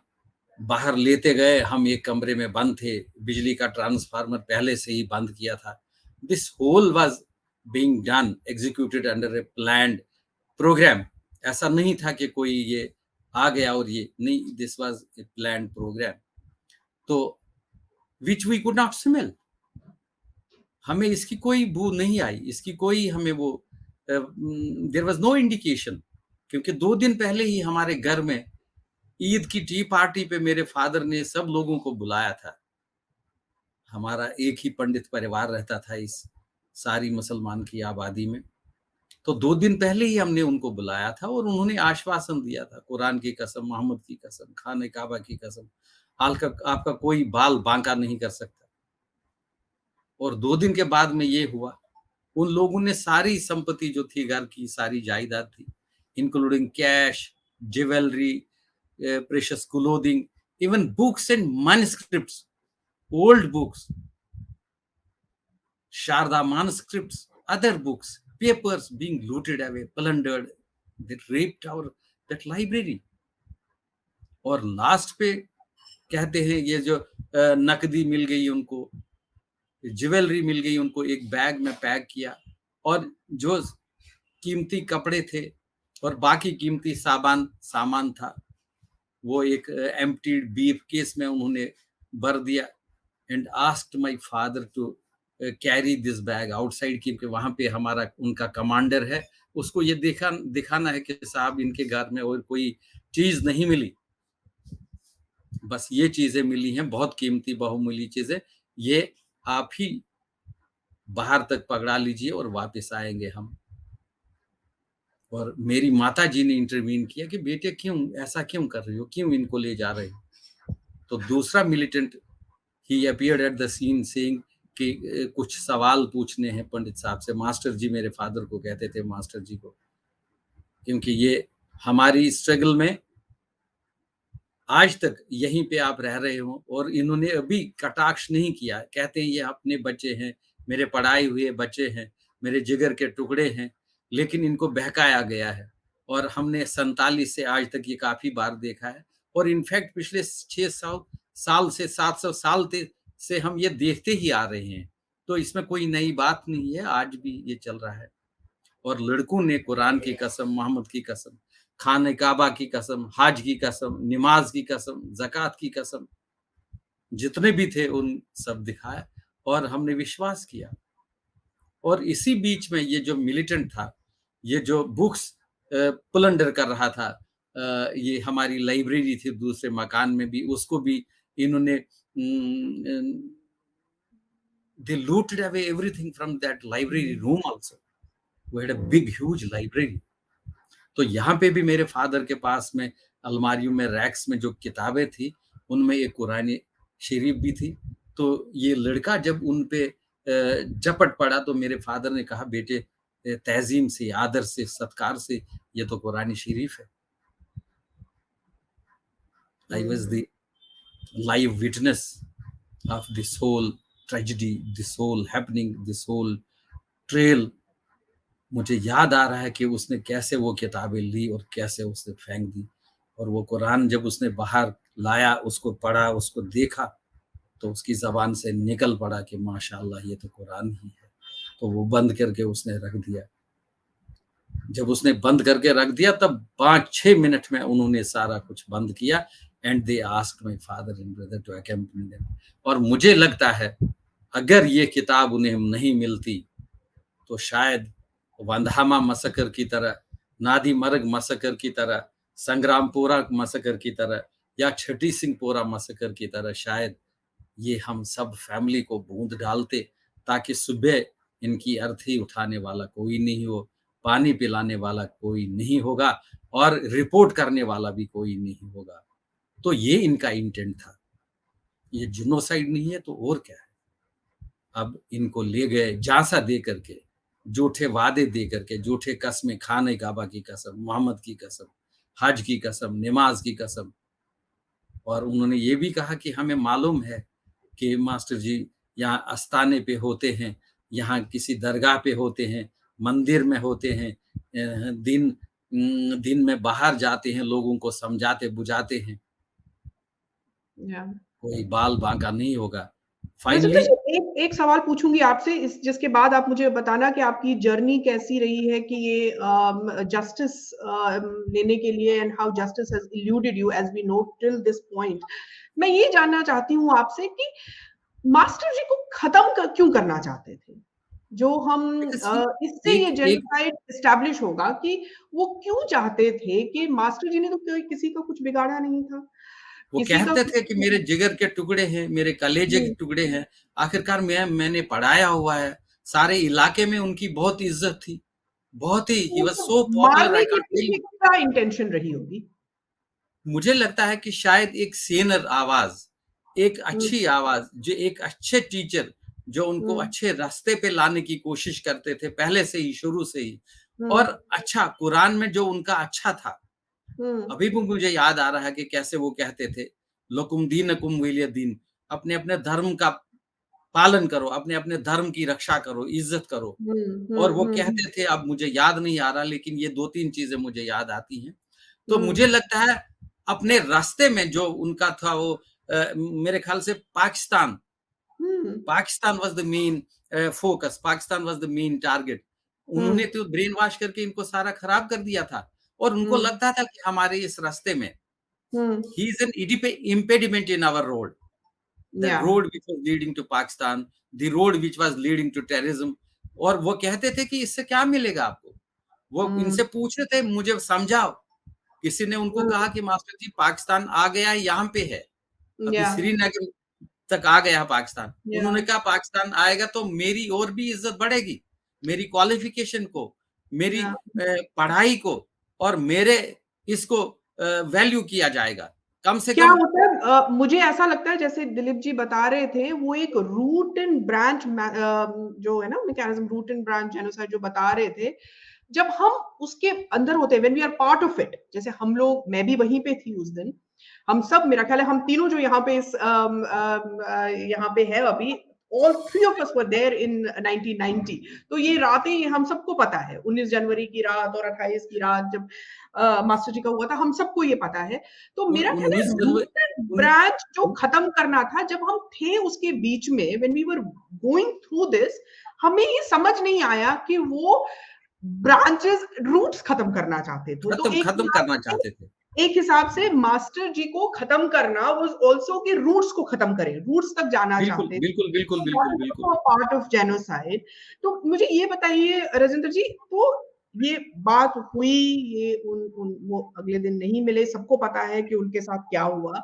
बाहर लेते गए। हम एक कमरे में बंद थे, बिजली का ट्रांसफार्मर पहले से ही बंद किया था। This whole was being done, executed under a planned programme. ऐसा नहीं था कि कोई ये आ गया और ये नहीं, this was a planned programme. तो which we could not smell. हमें इसकी कोई बू नहीं आई, इसकी कोई हमें वो देयर वाज नो इंडिकेशन, क्योंकि 2 दिन पहले ही हमारे घर में ईद की टी पार्टी पे मेरे फादर ने सब लोगों को बुलाया था। हमारा एक ही पंडित परिवार रहता था इस सारी मुसलमान की आबादी में। तो 2 दिन पहले ही हमने उनको बुलाया था और उन्होंने आश्वासन दिया था, कुरान की कसम, मोहम्मद की कसम, खाने काबा की कसम, आपका कोई बाल बांका नहीं कर सकता। और 2 दिन के बाद में ये हुआ। उन लोगों ने सारी संपत्ति जो थी, घर की सारी जायदाद थी, including cash, jewellery, precious clothing, even books and manuscripts, old books, Sharda manuscripts, other books, papers being looted away, plundered, they raped our that library। और लास्ट पे कहते हैं ये जो नकदी मिल गई उनको, ज्वेलरी मिल गई उनको, एक बैग में पैक किया और जो कीमती कपड़े थे और बाकी कीमती सामान था वो एक एम्प्टीड बीफ केस में उन्होंने भर दिया। And asked my father to carry this bag outside, क्योंकि वहां पे हमारा उनका कमांडर है, उसको ये दिखाना है कि साहब इनके घर में और कोई चीज नहीं मिली, बस ये चीजें मिली हैं, बहुत कीमती बहुमूल्य चीजें, ये आप ही बाहर तक पकड़ा लीजिए और वापस आएंगे हम। और मेरी माता जी ने इंटरवीन किया कि बेटे क्यों ऐसा क्यों कर रही हो, क्यों इनको ले जा रहे हो। तो दूसरा मिलिटेंट ही appeared at the scene saying कि कुछ सवाल पूछने हैं पंडित साहब से। मास्टर जी मेरे फादर को कहते थे, मास्टर जी को, क्योंकि ये हमारी स्ट्रगल में आज तक यहीं पे आप रह रहे हो। और इन्होंने अभी कटाक्ष नहीं किया, कहते हैं ये अपने बच्चे हैं, मेरे पढ़ाए हुए बच्चे हैं, मेरे जिगर के टुकड़े हैं, लेकिन इनको बहकाया गया है। और हमने 47 से आज तक ये काफी बार देखा है। और इनफैक्ट पिछले 600 साल से 700 साल से हम ये देखते ही आ रहे हैं। तो इसमें कोई नई बात नहीं है, आज भी ये चल रहा है। और लड़कों ने कुरान की कसम, मोहम्मद की कसम, खाने काबा की कसम, हज की कसम, नमाज की कसम, ज़कात की कसम, जितने भी थे उन सब दिखाए और हमने विश्वास किया। और इसी बीच में ये जो मिलिटेंट था, ये जो बुक्स प्लंडर कर रहा था, ये हमारी लाइब्रेरी थी दूसरे मकान में भी, उसको भी इन्होंने they looted away everything from that library room also. We had a big huge library. तो यहाँ पे भी मेरे फादर के पास में अलमारियों में रैक्स में जो किताबें थी, उनमें एक कुरान शरीफ भी थी। तो ये लड़का जब उन पे झपट पड़ा तो मेरे फादर ने कहा, बेटे तहजीम से, आदर से, सत्कार से, ये तो कुरान शरीफ है। I was the live witness of this whole tragedy, this whole happening, this whole trail. मुझे याद आ रहा है कि उसने कैसे वो किताबें ली और कैसे उसने फेंक दी। और वो कुरान जब उसने बाहर लाया, उसको पढ़ा, उसको देखा, तो उसकी ज़बान से निकल पड़ा कि माशाअल्लाह ये तो कुरान ही है। तो वो बंद करके उसने रख दिया। जब उसने बंद करके रख दिया तब 5-6 मिनट में उन्होंने सारा कुछ बंद किया। And they asked my father and brother to accompany them. और मुझे लगता है अगर ये किताब उन्हें नहीं मिलती तो शायद वंदहामा मसकर की तरह, नादी मर्ग मसकर की तरह, संग्रामपुरा मसकर की तरह या छठी सिंहपुरा मसकर की तरह शायद ये हम सब फैमिली को बूंद डालते, ताकि सुबह इनकी अर्थी उठाने वाला कोई नहीं हो, पानी पिलाने वाला कोई नहीं होगा और रिपोर्ट करने वाला भी कोई नहीं होगा। तो ये इनका इंटेंट था। ये जिनोसाइड नहीं है तो और क्या है। अब इनको ले गए झांसा दे करके, झूठे वादे दे करके, झूठे कसमें, खाने काबा की कसम, मोहम्मद की कसम, हज की कसम, नमाज की कसम। और उन्होंने ये भी कहा कि हमें मालूम है कि मास्टर जी यहाँ आस्थाने पे होते हैं, यहाँ किसी दरगाह पे होते हैं, मंदिर में होते हैं, दिन में बाहर जाते हैं, लोगों को समझाते बुझाते हैं, कोई बाल बांका नहीं होगा। फाइनली एक सवाल पूछूंगी आपसे, जिसके बाद आप मुझे बताना कि आपकी जर्नी कैसी रही है कि ये जस्टिस लेने के लिए, and how justice has eluded you as we know till this point. मैं ये जानना चाहती हूँ आपसे कि मास्टर जी को खत्म क्यों करना चाहते थे, जो हम इससे ये जेनोसाइड एस्टैब्लिश होगा कि वो क्यों चाहते थे कि मास्टर जी ने तो किसी का कुछ बिगाड़ा नहीं था। वो कहते थे कि मेरे जिगर के टुकड़े हैं, मेरे कलेजे के टुकड़े हैं। आखिरकार मैंने पढ़ाया हुआ है, सारे इलाके में उनकी बहुत इज्जत थी, बहुत ही he was so popular। क्या इंटेंशन रही होगी? मुझे लगता है कि शायद एक सेनर आवाज, एक अच्छी आवाज, जो एक अच्छे टीचर जो उनको अच्छे रास्ते पे लाने की कोशिश करते थे पहले से ही, शुरू से ही। और अच्छा कुरान में जो उनका अच्छा था, अभी भी मुझे याद आ रहा है कि कैसे वो कहते थे, लकुम दीनकुम वलिय दीन, अपने अपने धर्म का पालन करो, अपने अपने धर्म की रक्षा करो, इज्जत करो। और वो कहते थे, अब मुझे याद नहीं आ रहा, लेकिन ये 2-3 चीजें मुझे याद आती हैं। तो मुझे लगता है अपने रास्ते में जो उनका था वो मेरे ख्याल से Pakistan was the main focus, Pakistan was the main target. उन्होंने तो ब्रेन वॉश करके इनको सारा खराब कर दिया था। और उनको लगता था कि हमारे इस रास्ते में he is an impediment in our road, the road which was leading to Pakistan, the road which was leading to terrorism। और वो कहते थे कि इससे क्या मिलेगा आपको। वो इनसे पूछ रहे थे, मुझे समझाओ। किसी ने उनको कहा कि मास्टर जी पाकिस्तान आ गया है, यहाँ पे है, अभी श्रीनगर तक आ गया पाकिस्तान। उन्होंने कहा पाकिस्तान आएगा तो मेरी और भी इज्जत बढ़ेगी, मेरी क्वालिफिकेशन को, मेरी पढ़ाई को और मेरे इसको वैल्यू किया जाएगा। कम से क्या कम होता है, मुझे ऐसा लगता है जैसे दिलीप जी बता रहे थे, वो एक रूट एंड ब्रांच जो है ना mechanism, root and branch genocide जो बता रहे थे, जब हम उसके अंदर होते हैं, when we are part of it, जैसे हम लोग, मैं भी वहीं पे थी उस दिन, हम सब, मेरा ख्याल है हम तीनों जो यहाँ पे यहाँ पे है अभी, all three of us were there in 1990। तो ये रातें हम सबको पता है, 19 जनवरी की रात और 28 की रात जब मास्टर जी का हुआ था, हम सबको ये पता है। तो मेरा ख्याल है रूटेड ब्रांच जो खत्म करना था, जब हम थे उसके बीच में, when we were going through this, हमें ये समझ नहीं आया कि वो ब्रांचेस रूट्स खत्म करना चाहते थे। तो एक हिसाब से मास्टर जी को खत्म करना was also कि रूट्स को खत्म करें, रूट्स तक जाना चाहते थे। बिल्कुल पार्ट ऑफ जेनोसाइड। तो मुझे ये बताइए राजेंद्र जी, तो ये बात हुई, ये वो अगले दिन नहीं मिले, सबको पता है कि उनके साथ क्या हुआ।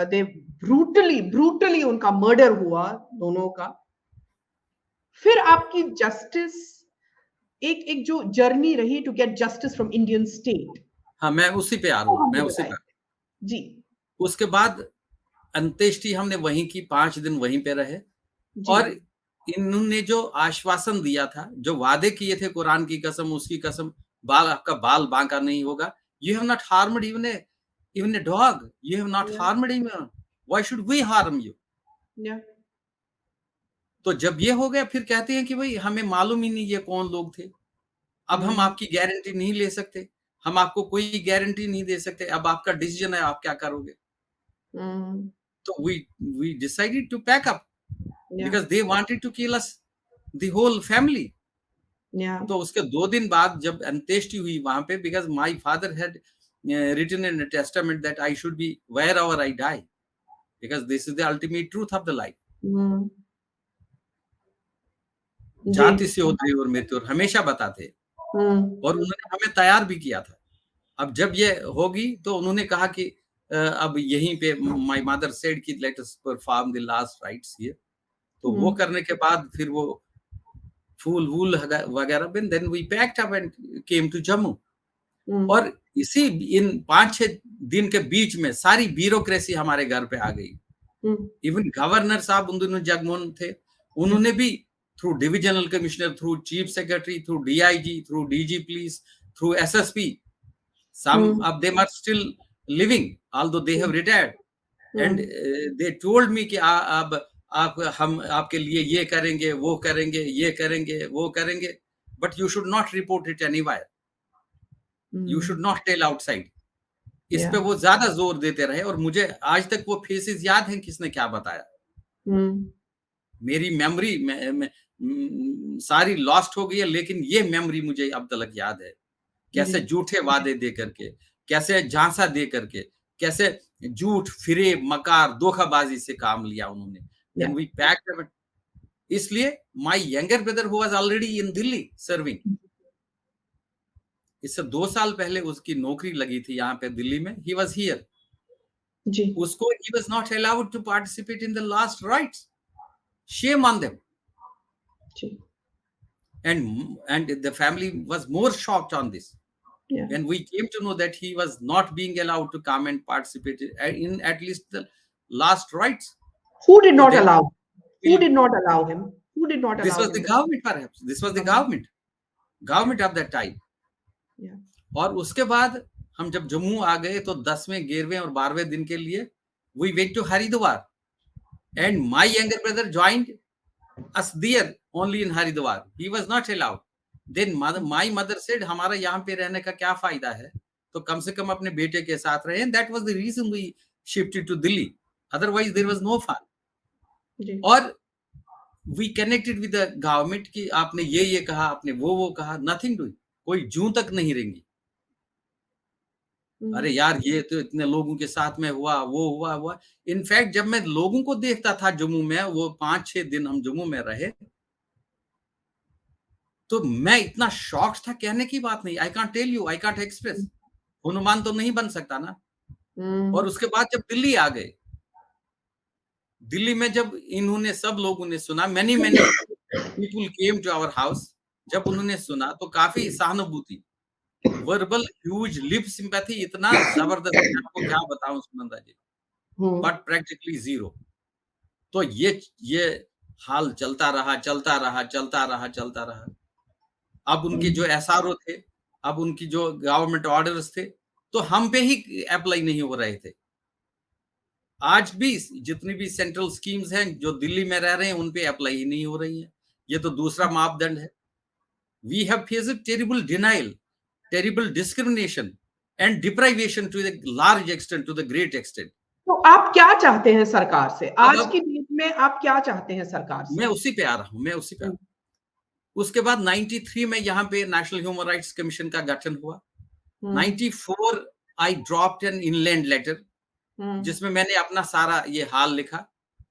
दे ब्रूटली उनका मर्डर हुआ दोनों का। फिर आपकी जस्टिस, एक जो जर्नी रही to get justice from Indian state. हाँ, मैं उसी पे आ रहा हूँ, मैं उसी पे जी। उसके बाद अंत्येष्टि हमने वहीं की, 5 दिन वहीं पे रहे, और इन्होंने जो आश्वासन दिया था, जो वादे किए थे, कुरान की कसम, उसकी कसम, आपका बाल बांका नहीं होगा, you have not harmed even a dog, you have not harmed even, why should we harm you. तो जब ये हो गया, फिर कहते हैं कि भाई हमें मालूम ही नहीं ये कौन लोग थे, अब हम आपकी गारंटी नहीं ले सकते, हम आपको कोई गारंटी नहीं दे सकते, अब आपका डिसीजन है, आप क्या करोगे। तो we decided to pack up because they wanted to kill us, the whole family. तो उसके 2 दिन बाद जब अंत्येष्टि हुई वहां पे, because my father had written in a testament that I should be wherever I die, because this is the ultimate truth of the life. जाति से होती और मृत्यु हमेशा बताते, और उन्होंने हमें तैयार भी किया था। अब जब ये होगी तो उन्होंने कहा कि अब यहीं पे माय मदर सेड कि let us perform the last rites here. तो वो करने के बाद फिर वो फूल वूल वगैरह, then we packed up and came to Jammu. और इसी इन 5-6 दिन के बीच में सारी ब्यूरोक्रेसी हमारे घर पे आ गई। इवन गवर्नर साहब उन दिनों जगमोहन थे, उन्होंने भी through divisional commissioner, through chief secretary, through DIG, through DG police, through SSP, some of them are still living although they have retired, and they told me कि अब हम आपके लिए ये करेंगे, वो करेंगे, ये करेंगे, वो करेंगे, but you should not report it anywhere, you should not tell outside। इस पे वो ज्यादा जोर देते रहे, और मुझे आज तक वो फेसेस याद हैं किसने क्या बताया। मेरी मेमोरी सारी लॉस्ट हो गई है, लेकिन ये मेमोरी मुझे अब तक याद है, कैसे झूठे वादे दे करके, कैसे झांसा दे करके, कैसे झूठ, फिरे, मकार, धोखाबाजी से काम लिया उन्होंने। Then we packed up। इसलिए my younger brother who was already in Delhi serving, इससे 2 साल पहले उसकी नौकरी लगी थी यहाँ पे दिल्ली में, he was here जी। उसको he was not allowed to participate in the last rites, shame on them ji. and the family was more shocked on this। When we came to know that he was not being allowed to come and participate in at least the last rites. Who did not allow? Who did not allow him? Who did not allow him? This was the government, perhaps. This was the government of that time. और उसके बाद हम जब जम्मू आ गए तो 10वें, 11वें और 12वें दिन के लिए we went to Haridwar, and my younger brother joined us there only in Haridwar. He was not allowed। Then my mother said हमारा यहाँ पे रहने का क्या फायदा है, तो कम से कम अपने बेटे के साथ रहे। And that was the reason we shifted to Delhi, otherwise there was no fun। और we connected with the government कि आपने ये कहा, आपने वो कहा, nothing doing, कोई जूं तक नहीं रहेंगी। अरे यार ये तो इतने लोगों के साथ में हुआ, वो हुआ। इनफैक्ट जब मैं लोगों को देखता था जम्मू में, वो 5-6 दिन हम जम्मू में रहे, तो मैं इतना शॉक्ड था, कहने की बात नहीं। I can't tell you, I can't express. Hanuman तो नहीं बन सकता ना। और उसके बाद जब दिल्ली आ गए दिल्ली में जब इन्होंने सब लोगों ने सुना, many people came to our house, जब उन्होंने सुना तो काफी सहानुभूति, वर्बल ह्यूज लिप सिंपैथी इतना जबरदस्त, मैं आपको क्या बताऊं सुनंदा जी, बट प्रैक्टिकली जीरो। तो ये हाल चलता रहा। अब उनके जो एसआरओ थे, अब उनकी जो गवर्नमेंट ऑर्डर्स थे, तो हम पे ही अप्लाई नहीं हो रहे थे। आज भी जितनी भी सेंट्रल स्कीम्स हैं जो दिल्ली में रह रहे हैं, उन पे अप्लाई ही नहीं हो रही है। ये तो दूसरा मापदंड है। We have faced terrible denial, terrible discrimination and deprivation to the large extent, to the great extent. तो आप क्या चाहते हैं सरकार से? आज की डेट में आप क्या चाहते हैं सरकार से? मैं उसी पे आ रहा हूं। उसके बाद 93 में यहाँ पे नेशनल ह्यूमन राइट्स कमीशन का गठन हुआ। 94 I dropped an inland letter, जिसमें मैंने अपना सारा ये हाल लिखा,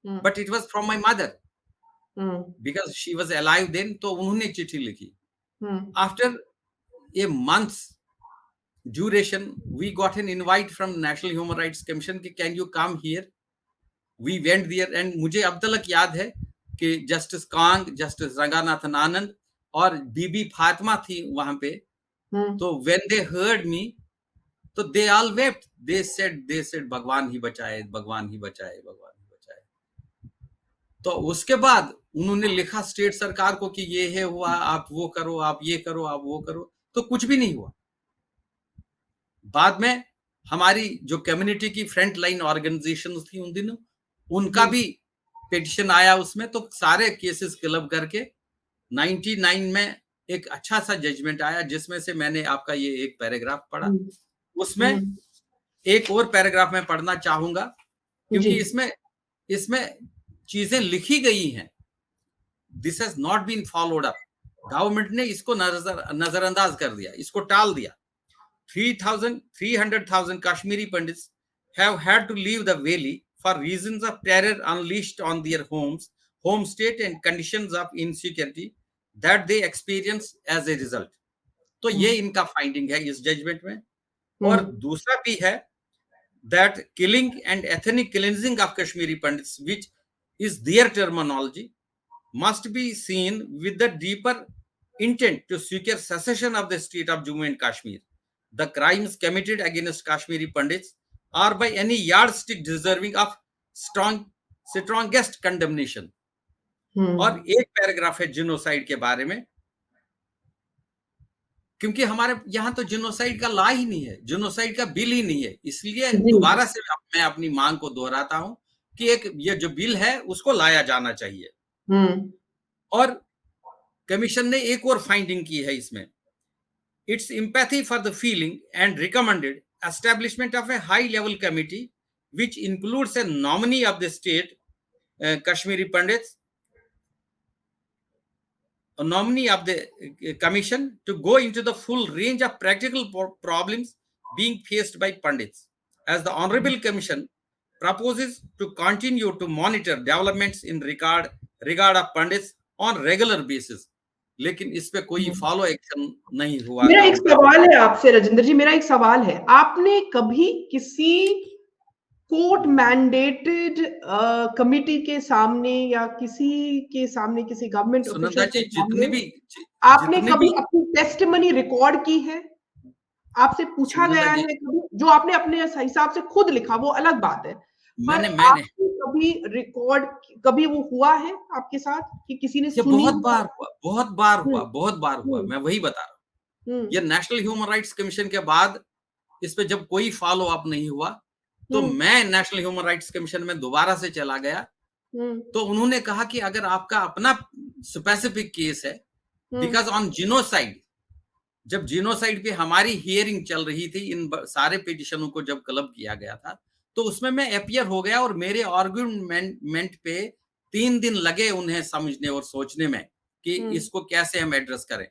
but it was from my mother because she was alive then. तो उन्होंने चिट्ठी लिखी। After a months duration we got an invite from National human rights Commission कि can you come here. We went there and मुझे अब तक याद है कि जस्टिस कांग, जस्टिस रंगानाथन आनंद और बीबी फातिमा थी वहां पे। तो व्हेन दे हर्ड मी, तो they all wept, they said भगवान ही बचाए, भगवान ही बचाए, भगवान ही बचाए। तो उसके बाद उन्होंने लिखा स्टेट सरकार को कि ये है हुआ, आप वो करो, आप ये करो, आप वो करो, तो कुछ भी नहीं हुआ। बाद में हमारी जो कम्युनिटी की फ्रंट लाइन ऑर्गेनाइजेशंस थी उन दिनों, उनका भी पिटिशन आया उसमें, तो सारे केसेस क्लब करके 99 में एक अच्छा सा जजमेंट आया, जिसमें से मैंने आपका ये एक पैराग्राफ पढ़ा। उसमें एक और पैराग्राफ मैं पढ़ना चाहूंगा, क्योंकि इसमें चीजें लिखी गई हैं। This has not been followed up. Government ने इसको नजरअंदाज कर दिया, इसको टाल दिया। 300,000 Kashmiri Pandits have had to leave the valley for reasons of terror unleashed on their homes, home state and conditions of insecurity that they experience as a result. तो ये इनका फाइंडिंग है इस जजमेंट में। और दूसरा भी है that killing and ethnic cleansing of Kashmiri Pandits, which is their terminology, must be seen with the deeper intent to secure secession of the state of Jammu and Kashmir. The crimes committed against Kashmiri Pandits are by any yardstick deserving of strongest condemnation. और एक paragraph है genocide के बारे में, क्योंकि हमारे यहाँ तो जिनोसाइड का लॉ ही नहीं है, जिनोसाइड का बिल ही नहीं है। इसलिए दोबारा से मैं अपनी मांग को दोहराता हूं कि एक ये जो बिल है उसको लाया जाना चाहिए। और कमीशन ने एक और फाइंडिंग की है इसमें, its empathy for the feeling and recommended establishment of a high level committee which includes a nominee of the state Kashmiri Pandits, a nominee of the commission, to go into the full range of practical problems being faced by Pandits, as the honorable commission proposes to continue to monitor developments in regard of Pandits on regular basis. लेकिन इस पे कोई follow action नहीं हुआ। मेरा एक सवाल है आपसे राजेंद्र जी, मेरा एक सवाल है, आपने कभी किसी कोर्ट मैंडेटेड कमिटी के सामने या किसी के सामने, किसी गवर्नमेंट ऑफिशियल के सामने आपने कभी अपनी टेस्टिमनी रिकॉर्ड की है? आपसे पूछा गया है कभी? जो आपने अपने हिसाब से खुद लिखा वो अलग बात है, पर आपने कभी रिकॉर्ड, कभी वो हुआ है आपके साथ कि किसी ने सुनी? बहुत बार हुआ। मैं वही बता रहा हूँ। ये नेशनल ह्यूमन राइट्स कमीशन के बाद इस पे जब कोई फॉलो अप नहीं हुआ, तो मैं नेशनल ह्यूमन राइट्स कमीशन में दोबारा से चला गया। तो उन्होंने कहा कि अगर आपका अपना स्पेसिफिक केस है, बिकॉज ऑन जिनोसाइड, जब जिनोसाइड पे हमारी हियरिंग चल रही थी, इन सारे पिटिशनों को जब क्लब किया गया था, तो उसमें मैं अपीयर हो गया और मेरे आर्गुमेंट पे 3 दिन लगे उन्हें समझने और सोचने में कि इसको कैसे हम एड्रेस करें।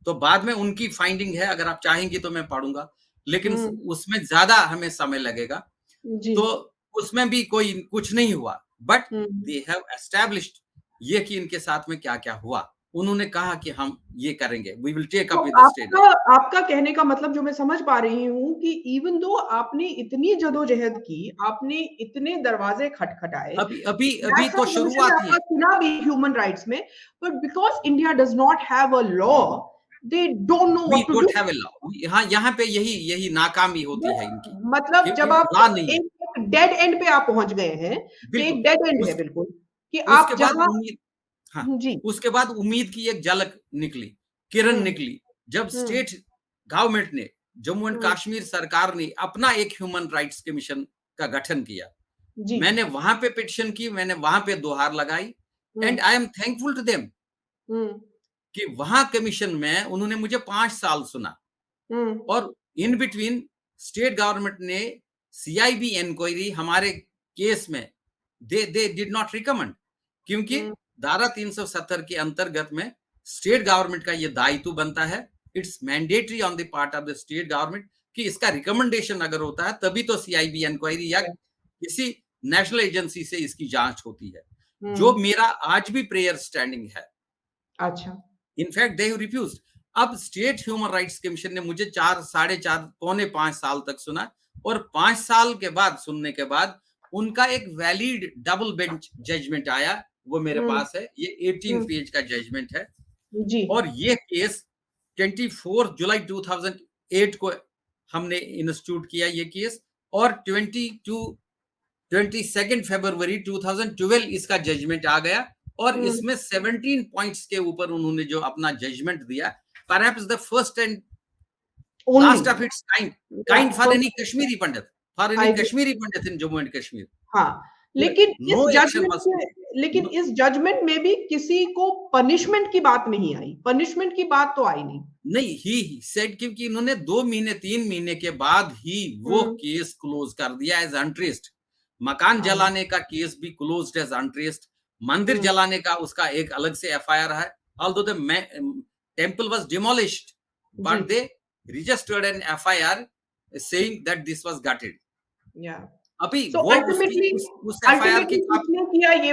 तो बाद में उनकी फाइंडिंग है, अगर आप चाहेंगी तो मैं पढ़ूंगा, लेकिन उसमें ज्यादा हमें समय लगेगा। तो उसमें भी कोई कुछ नहीं हुआ, बट दे हैव एस्टैब्लिश्ड ये कि इनके साथ में क्या क्या हुआ। उन्होंने कहा कि हम ये करेंगे, वी विल टेक तो अप विद द स्टेट। आपका कहने का मतलब जो मैं समझ पा रही हूँ कि इवन दो आपने इतनी जदोजहद की, आपने इतने दरवाजे खटखटाए, अभी अभी अभी नेशनल तो कमीशन शुरुआत ही आपका है। सुना भी ह्यूमन राइट्स में, but because India does not have a law, they don't know we what to don't do. Have a law. यहाँ पे यही नाकामी होती है इनकी, मतलब जब क्योंकि आप लॉ नहीं है। एक डेड एंड पे आप पहुंच गए हैं, तो बिल्कुल। एक डेड एंड है उस बिल्कुल, कि उसके आप बाद जहां उम्मीद, हाँ, जी उसके बाद उम्मीद की एक झलक निकली, किरण हम्म निकली, जब हम्म स्टेट गवर्नमेंट ने, जम्मू एंड हम्म कश्मीर सरकार ने अपना एक ह्यूमन राइट्स कमीशन का गठन किया। जी मैंने वहां पे पिटिशन की, मैंने वहां पे दोहार लगाई, hmm and I am thankful to them hmm कि वहां कमीशन में उन्होंने मुझे 5 साल सुना, हम्म और इन बिटवीन स्टेट गवर्नमेंट ने सीआईबी इंक्वायरी हमारे केस में दे डिड नॉट रिकमेंड, क्योंकि हम्म धारा 370 के अंतर्गत में स्टेट गवर्नमेंट का ये दायित्व बनता है, it's mandatory on the part of the state government कि इसका रिकमेंडेशन अगर होता है तभी तो सीआईबी इंक्वायरी या किसी नेशनल एजेंसी से इसकी जांच होती है, जो हम्म मेरा आज भी प्रेयर स्टैंडिंग है। अच्छा इनफैक्ट दे रिफ्यूज। अब स्टेट ह्यूमन राइट्स कमीशन ने मुझे 4, 4.5, पौने 5 साल तक सुना, और 5 साल के बाद सुनने के बाद उनका एक वैलिड डबल बेंच जजमेंट आया, वो मेरे हम्म पास है, ये 18 हम्म पेज का जजमेंट है। जी और ये केस 24 जुलाई 2008 को हमने इंस्टीट्यूट किया ये केस, और 22 फरवरी 2012 इसका जजमेंट आ गया, और हम्म इसमें 17 पॉइंट्स के ऊपर उन्होंने जो अपना जजमेंट दिया, perhaps the first and only last of its kind for any Kashmiri Pandit, I in Jammu and Kashmir. हाँ, लेकिन नो एक्शन वाज, इस जजमेंट में भी किसी को पनिशमेंट की बात नहीं आई, पनिशमेंट की बात तो आई नहीं। नहीं, ही सेड, क्योंकि इन्होंने 2 महीने 3 महीने के बाद ही वो केस क्लोज कर दिया एज अनट्रेस्ड। मकान जलाने का केस भी क्लोज्ड एज अनट्रेस्ड, मंदिर जलाने का उसका एक अलग से एफआईआर है, although the temple was demolished, but they registered an FIR saying that this was gated. या अभी सो वो अल्टीमेटली उस एफआईआर की किसने किया, ये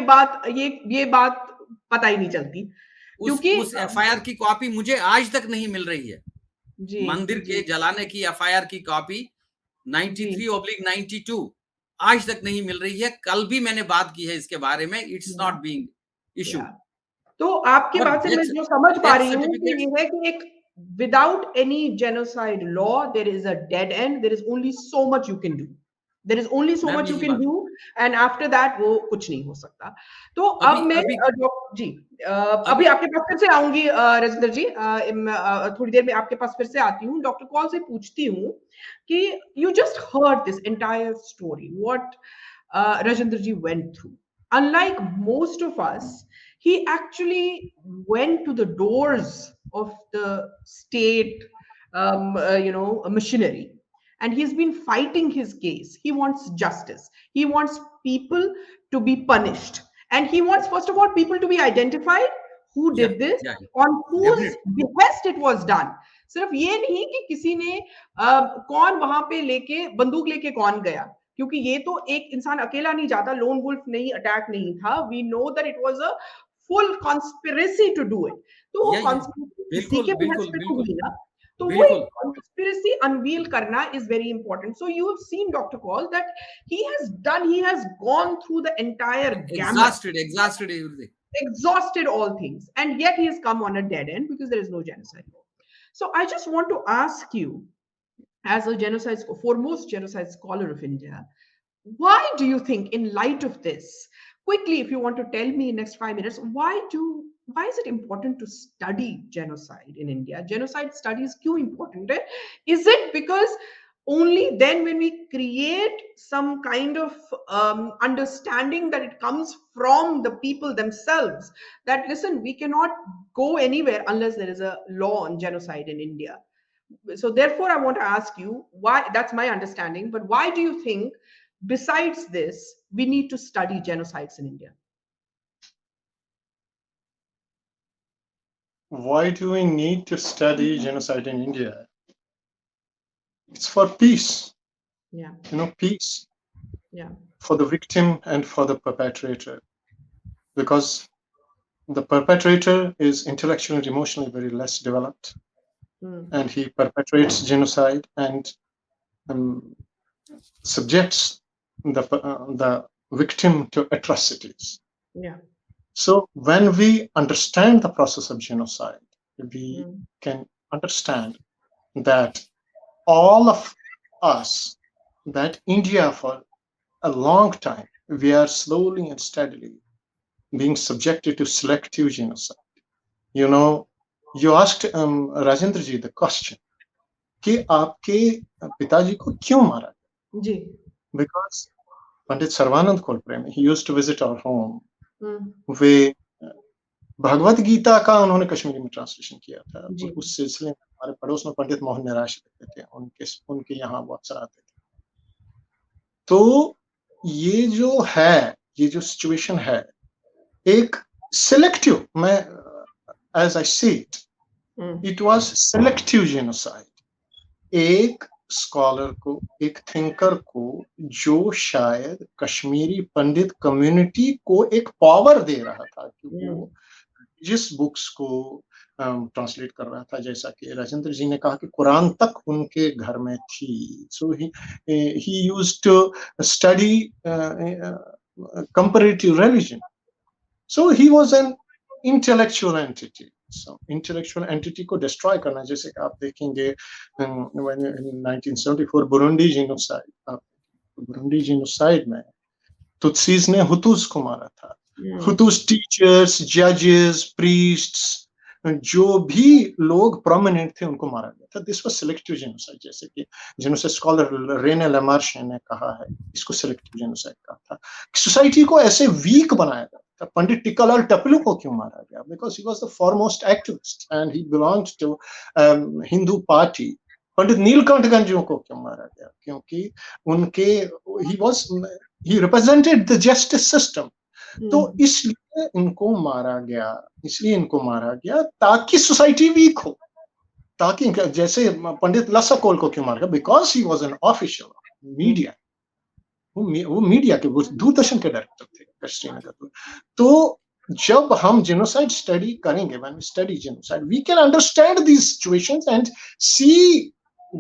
बात पता ही नहीं चलती, क्योंकि उस एफआईआर की कॉपी मुझे आज तक नहीं मिल रही है। जी मंदिर जी के जलाने की एफआईआर की कॉपी 93/92 आज तक नहीं मिल रही है। कल भी मैंने बात की है इसके बारे में, इट्स नॉट बीइंग इशूड। तो आपकी और बात से मैं जो समझ पा डेथ रही हूँ कि सर्टिफिकेट, ये है कि एक without any genocide law there is a dead end, there is only so much you can do, there is only so ma'am much you यही कैन बात। डू, एंड आफ्टर दैट वो कुछ नहीं हो सकता। तो अब अभी मैं अभी जी अभी अभी आपके पास फिर से आऊंगी राजिंदर जी, थोड़ी देर में आपके पास फिर से आती हूँ, डॉक्टर कौल से पूछती हूँ कि you just heard this entire story what Rajinder ji went through. Unlike most of us, he actually went to the doors of the state, machinery, and he's been fighting his case. He wants justice. He wants people to be punished, and he wants, first of all, people to be identified who या did this, या on whose definite, behest it was done. सिर्फ ये नहीं कि किसी ने कौन वहां पे लेके बंदूक लेके कौन गया, क्योंकि ये तो एक इंसान अकेला नहीं जाता, लोन वुल्फ नहीं, अटैक नहीं था, we know that it was a full conspiracy to do it. तो वो या कॉन्स्पिरेसी किसी बिल्कुल के बहस बिल्कुल पे तो बिल्कुल हुई ना, तो वो एक बिल्कुल। कॉन्स्पिरेसी अनवील करना is very important. So you have seen doctor call that he has gone through the entire gamut, Exhausted everything. exhausted all things, and yet he has come on a dead end because there is no genocide law. So I just want to ask you, as a foremost genocide scholar of India, why do you think, in light of this, quickly, if you want to tell me in next 5 minutes, why is it important to study genocide in India? Genocide studies क्यों important है? Is it because only then when we create some kind of understanding that it comes from the people themselves, that listen, we cannot go anywhere unless there is a law on genocide in India? So therefore I want to ask you why, that's my understanding, but why do you think besides this we need to study genocides in India? Why do we need to study genocide in India? It's for peace. Yeah. Peace. Yeah. For the victim and for the perpetrator. Because the perpetrator is intellectually and emotionally very less developed, and he perpetrates genocide and subjects the victim to atrocities. Yeah. So when we understand the process of genocide, we can understand that all of us, that India for a long time, we are slowly and steadily being subjected to selective genocide. You know, you asked Rajender ji the question कि आपके पिताजी को क्यों मारा? जी. Because Pandit Sarvanand Premi, he used to visit our home. वे भगवत गीता का उन्होंने कश्मीरी में translation किया था। उस सिलसिले में हमारे पड़ोस में पंडित मोहन निराश रहते थे, उनके यहाँ बहुत सारे आते थे। तो ये जो है, ये जो सिचुएशन है, एक सिलेक्टिव, मैं as I see it was selective genocide. एक स्कॉलर को, एक थिंकर को, जो शायद कश्मीरी पंडित कम्युनिटी को एक पावर दे रहा था कि वो जिस बुक्स को ट्रांसलेट कर रहा था, जैसा कि राजेंद्र जी ने कहा कि कुरान तक उनके घर में थी. So he used to study comparative religion. So he was an intellectual entity. So intellectual entity को destroy करना, जैसे कि आप देखेंगे in 1974 Burundi genocide, Burundi genocide में तुत्सीज ने हुतूस को मारा था. हुतूस टीचर्स, जजेस, प्रीस्ट्स, जो भी लोग प्रोमिनेंट थे उनको मारा गया था. दिस वाज सिलेक्टिव जेनोसाइड, जैसे कि जेनोसाइड स्कॉलर रेने लेमार्श ने कहा है, इसको सिलेक्टिव जेनोसाइड कहा था. सोसाइटी को ऐसे वीक बनाया गया था. पंडित टिक्कालाल टपलू को क्यों मारा गया? Because he was the foremost activist and he belonged to Hindu party. Pandit नीलकंठगंजियों को क्यों मारा गया? क्योंकि उनके he represented the justice system. तो इसलिए इनको मारा गया ताकि सोसाइटी वीक हो, ताकि जैसे पंडित लसा कौल को क्यों मारा गया? Because he was an official media. वो मीडिया के, वो दूरदर्शन के डायरेक्टर थे श्रीनगर. तो जब हम जेनोसाइड स्टडी करेंगे, when we study genocide, we can understand these situations and see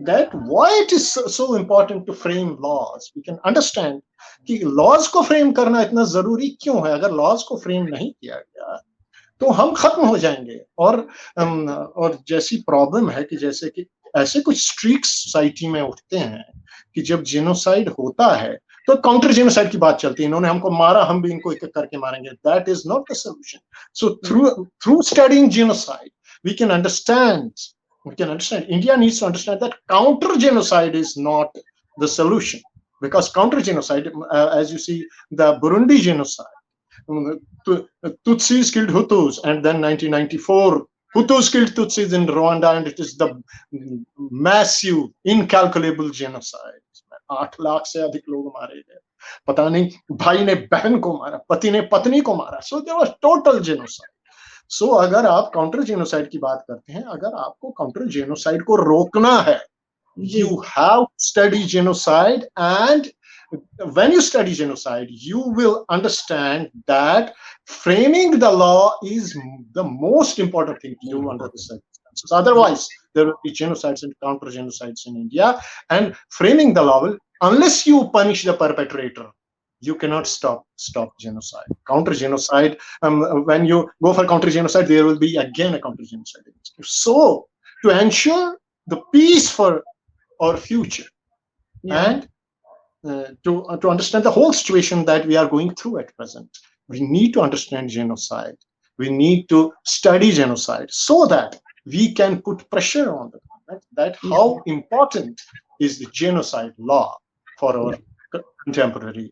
that why it is so important to frame laws. We can understand कि laws को frame करना इतना जरूरी क्यों है. अगर laws को frame नहीं किया गया तो हम खत्म हो जाएंगे. और जैसी प्रॉब्लम है कि जैसे कि ऐसे कुछ स्ट्रीक्स सोसाइटी में उठते हैं कि जब जेनोसाइड होता है तो काउंटर जेनोसाइड की बात चलती है. इन्होंने हमको मारा, हम भी इनको एक एक करके मारेंगे. That is not the solution. So through studying genocide we can understand, India needs to understand that counter genocide is not the solution, because counter genocide, as you see the Burundi genocide, Tutsis killed Hutus, and then 1994 Hutus killed Tutsis in Rwanda, and it is the massive incalculable genocide. 8 lakh से अधिक लोग मारे गए. पता नहीं भाई ने बहन को मारा, पति ने पत्नी को मारा. So there was total genocide. सो अगर आप काउंटर जेनोसाइड की बात करते हैं, अगर आपको काउंटर जेनोसाइड को रोकना है, you have to study genocide, and when you study genocide, you will understand that framing the law is the most important thing to do under the circumstances. Otherwise, there will be genocides and counter genocides in India, and framing the law will, unless you punish the perpetrator, you cannot stop genocide. Counter genocide, when you go for counter genocide, there will be again a counter genocide. So to ensure the peace for our future, and to understand the whole situation that we are going through at present, we need to understand genocide. We need to study genocide so that we can put pressure on the government that how important is the genocide law for our contemporary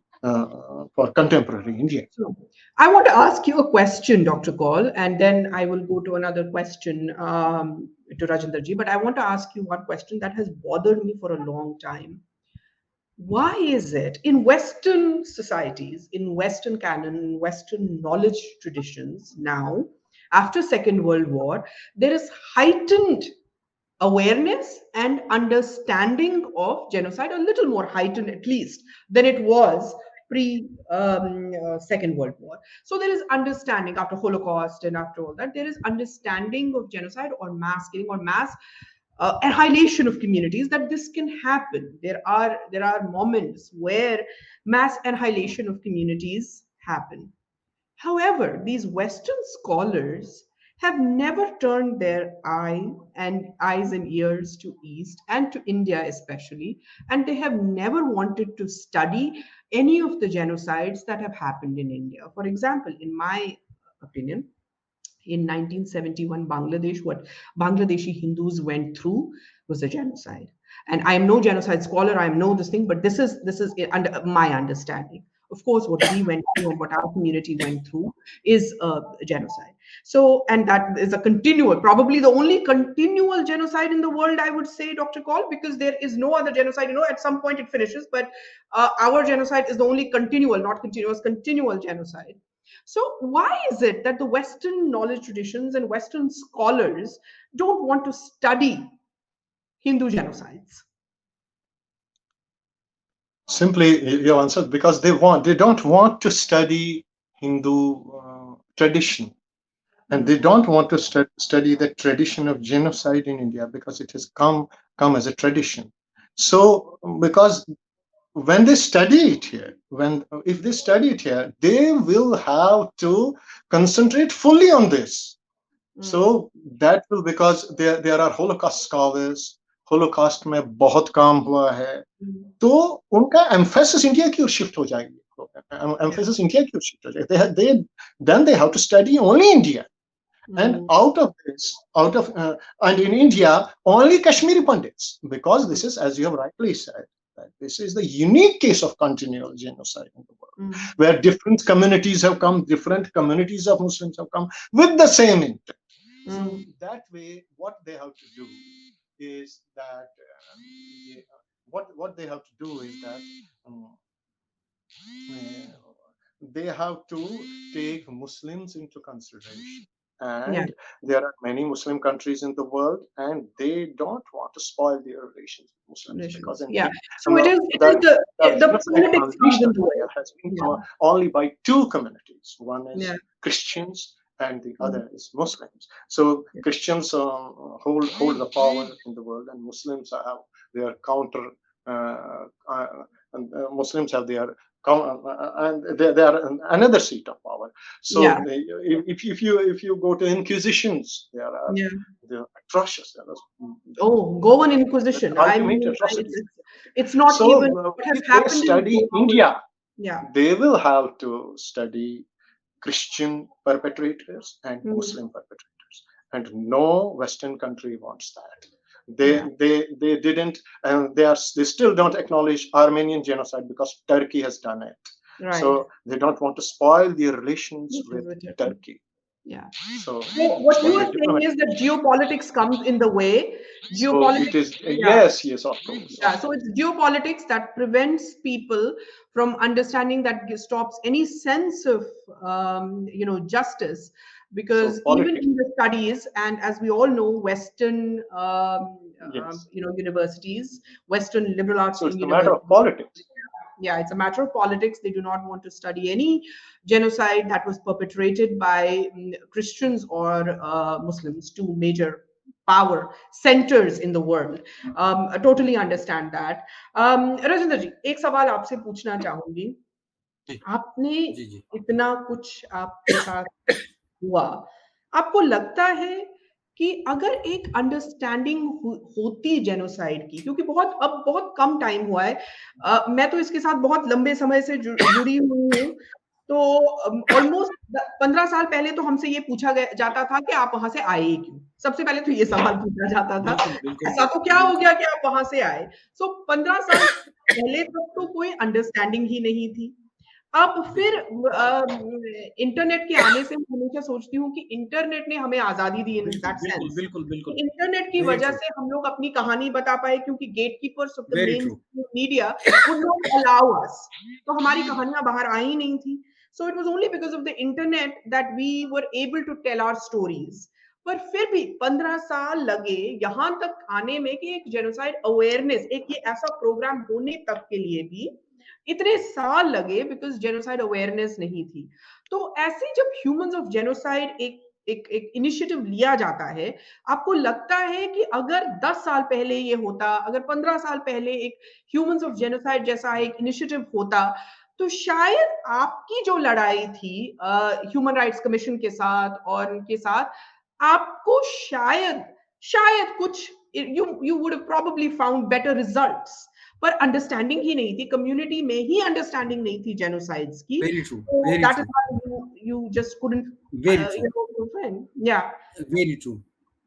India. So, I want to ask you a question, Dr. Kaul, and then I will go to another question to Rajinder ji. But I want to ask you one question that has bothered me for a long time. Why is it in Western societies, in Western canon, Western knowledge traditions now, after Second World War, there is heightened awareness and understanding of genocide, a little more heightened at least than it was Second World War. So there is understanding after Holocaust and after all that, there is understanding of genocide or mass killing or mass annihilation of communities, that this can happen. There are moments where mass annihilation of communities happen. However, these Western scholars have never turned their eyes and ears to East and to India especially, and they have never wanted to study any of the genocides that have happened in India. For example, in my opinion, in 1971, Bangladesh, what Bangladeshi Hindus went through was a genocide. And I am no genocide scholar, I am no this thing, but this is under my understanding. Of course, what we went through and what our community went through is a genocide. So, and that is a continual, probably the only continual genocide in the world, I would say, Dr. Kaul, because there is no other genocide. At some point it finishes, but our genocide is the only continual, not continuous, continual genocide. So, why is it that the Western knowledge traditions and Western scholars don't want to study Hindu genocides? Simply, you answered, because they don't want to study Hindu tradition, and they don't want to study the tradition of genocide in India, because it has come as a tradition. So, because when they study it here, if they study it here, they will have to concentrate fully on this. So that will, because there are Holocaust scholars, Holocaust में बहुत काम हुआ है, तो उनका emphasis India की ओर shift हो जाएगी, emphasis India की ओर shift हो जाएगी. Then they have to study only India, and out of this, and in India only Kashmiri Pandits, because this is, as you have rightly said, that this is the unique case of continual genocide in the world, where different communities have come, different communities of Muslims have come with the same intent. So that way, what they have to do is that they have to do is that they have to take Muslims into consideration. And there are many Muslim countries in the world, and they don't want to spoil their relations with Muslims, because so it is the politics comes into it. Has been only by two communities. One is Christians, and the other is Muslims. So Christians hold the power in the world, and Muslims have their counter, and Muslims have their and they are another seat of power. So if you go to Inquisitions, there are they're atrocious. Go on Inquisition. I mean, it's not so, even what has happened. Study in India. They will have to study Christian perpetrators and Muslim perpetrators, and no Western country wants that. They didn't, and they still don't acknowledge Armenian genocide, because Turkey has done it. So they don't want to spoil their relations with Turkey. So what you are saying is that geopolitics comes in the way. Geopolitics. So it is, yes, of course. So it's geopolitics that prevents people from understanding, that stops any sense of justice. Because even in the studies, and as we all know, Western universities, Western liberal arts universities, it's a matter of politics. It's a matter of politics. They do not want to study any genocide that was perpetrated by Christians or Muslims, two major power centers in the world. I totally understand that. Rajinder ji, एक सवाल आपसे पूछना चाहूंगी. आपने इतना कुछ आपके साथ हुआ, आपको लगता है कि अगर एक अंडरस्टैंडिंग होती जेनोसाइड की, क्योंकि अब बहुत कम टाइम हुआ है, मैं तो इसके साथ बहुत लंबे समय से जुड़ी हुई हूँ, तो ऑलमोस्ट 15 साल पहले तो हमसे ये पूछा जाता था कि आप वहां से आए क्यों. सबसे पहले तो ये सवाल पूछा जाता था, ऐसा तो क्या हो गया कि आप वहां से आए. सो 15 साल पहले तक तो कोई अंडरस्टैंडिंग ही नहीं थी. अब फिर इंटरनेट के आने से मैं हमेशा सोचती हूँ कि इंटरनेट ने हमें आजादी दी इन दैट सेंस. इंटरनेट की वजह से हम लोग अपनी कहानी बता पाए, क्योंकि gatekeepers of the main media would not allow us, तो हमारी कहानियां बाहर आई ही नहीं थी. So it was only because of the internet that we were able to tell our stories. पर फिर भी 15 साल लगे यहाँ तक आने में कि एक जेनोसाइड अवेयरनेस, एक ये ऐसा प्रोग्राम होने तक के लिए भी इतने साल लगे बिकॉज जेनोसाइड अवेयरनेस नहीं थी। तो ऐसे जब ह्यूमंस ऑफ जेनोसाइड एक इनिशिएटिव लिया जाता है, आपको लगता है कि अगर 10 साल पहले ये होता, अगर 15 साल पहले एक ह्यूमंस ऑफ जेनोसाइड जैसा एक इनिशिएटिव होता, तो शायद आपकी जो लड़ाई थी ह्यूमन राइट्स कमीशन के साथ और उनके साथ, आपको शायद कुछ you would have probably found better results, पर अंडरस्टैंडिंग ही नहीं थी, कम्युनिटी में ही अंडरस्टैंडिंग नहीं थी जेनोसाइड्स की। Very true, So very that true, is why you just couldn't very true, yeah, very true.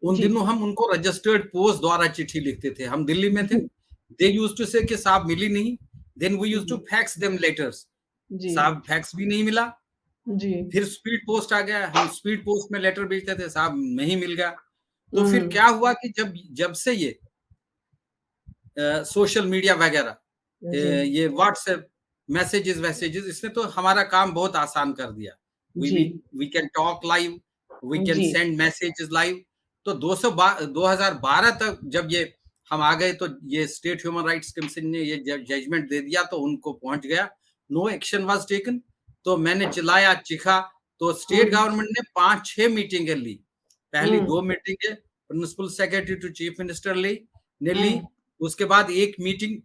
उन जी दिनों हम उनको रजिस्टर्ड पोस्ट द्वारा चिट्ठी लिखते थे। हम दिल्ली में थे, दे यूज्ड टू से कि साहब मिली नहीं, then we used to fax them letters, जी साहब फैक्स भी नहीं मिला, जी फिर स्पीड पोस्ट आ गया, हम स्पीड पोस्ट में लेटर भेजते थे, साहब नहीं मिल गया। तो फिर क्या हुआ कि जब से ये सोशल मीडिया वगैरह, ये व्हाट्सएप मैसेजेस इसने तो हमारा काम बहुत आसान कर दिया। We can talk live, we can send messages live. तो 2012 तक जब ये हम आ गए, तो ये स्टेट ह्यूमन राइट्स कमीशन ने ये जजमेंट दे दिया, तो उनको पहुंच गया, नो एक्शन वाज टेकन। तो मैंने चिल्लाया, चिखा, तो स्टेट गवर्नमेंट ने 5-6 मीटिंगें ली। पहली 2 मीटिंगें principal secretary to chief minister ने ली, उसके बाद एक मीटिंग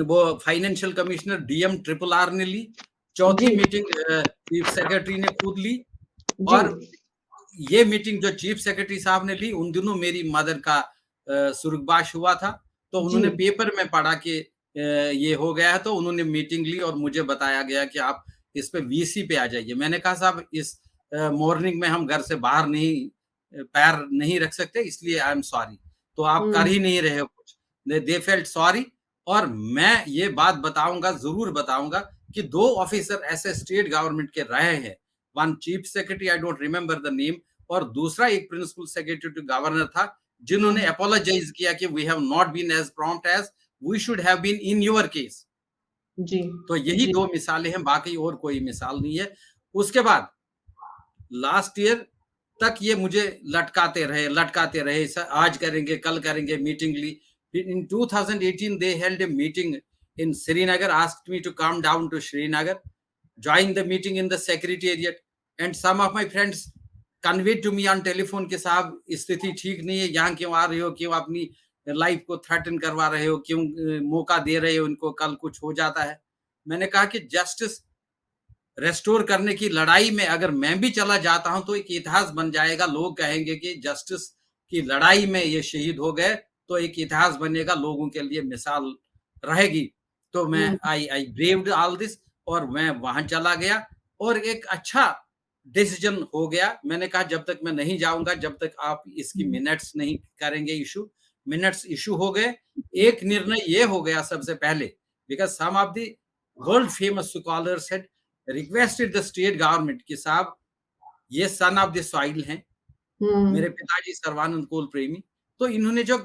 वो financial commissioner DM triple R ने ली, चौथी मीटिंग चीफ सेक्रेटरी ने खुद ली, और ये मीटिंग जो चीफ सेक्रेटरी साहब ने ली, उन दिनों मेरी मदर का सुर्गबाश हुआ था, तो उन्होंने पेपर में पढ़ा कि ये हो गया है, तो उन्होंने मीटिंग ली और मुझे बताया गया कि आप इस पे वीसी पे आ जाइए। मैंने कहा साहब इस मॉर्निंग में हम घर से बाहर पैर नहीं रख सकते, इसलिए आई एम सॉरी। तो आप कर ही नहीं रहे हो कुछ। They felt sorry. और मैं ये बात बताऊंगा, जरूर बताऊंगा, कि 2 ऑफिसर ऐसे स्टेट गवर्नमेंट के रहे हैं, one chief secretary, I don't remember the name, और दूसरा एक प्रिंसिपल सेक्रेटरी टू गवर्नर था, जिन्होंने अपोलोजाइज किया कि we have not been as prompt as we should have been in your case. जी, तो यही 2 मिसालें हैं, बाकी और कोई मिसाल नहीं है। उसके बाद लास्ट ईयर तक ये मुझे लटकाते रहे, आज करेंगे, कल करेंगे, meeting Lee. In 2018, they held a meeting in Srinagar, asked me to come down to Srinagar, join the meeting in the secretariat, and some of my friends conveyed to me on telephone कि साहब स्थिति ठीक नहीं है, यहाँ क्यों आ रहे हो, क्यों अपनी लाइफ को थ्रेटन करवा रहे हो, क्यों मौका दे रहे हो इनको, कल कुछ हो जाता है। मैंने कहा कि जस्टिस रेस्टोर करने की लड़ाई में अगर मैं भी चला जाता हूं तो एक इतिहास बन जाएगा, लोग कहेंगे कि जस्टिस की लड़ाई में ये शहीद हो गए, तो एक इतिहास बनेगा, लोगों के लिए मिसाल रहेगी। तो मैं आई ब्रेव्ड ऑल दिस, और मैं वहां चला गया, और एक अच्छा डिसीजन हो गया। मैंने कहा जब तक मैं नहीं जाऊंगा, जब तक आप इसकी मिनट्स नहीं करेंगे इशू। मिनट्स इशू हो गए। एक निर्णय ये हो गया सबसे पहले, because some of the world famous scholars had requested the state government कि साहब ये सन ऑफ द सॉइल हैं, मेरे पिताजी सर्वानंद कोल प्रेमी, तो इन्होंने जो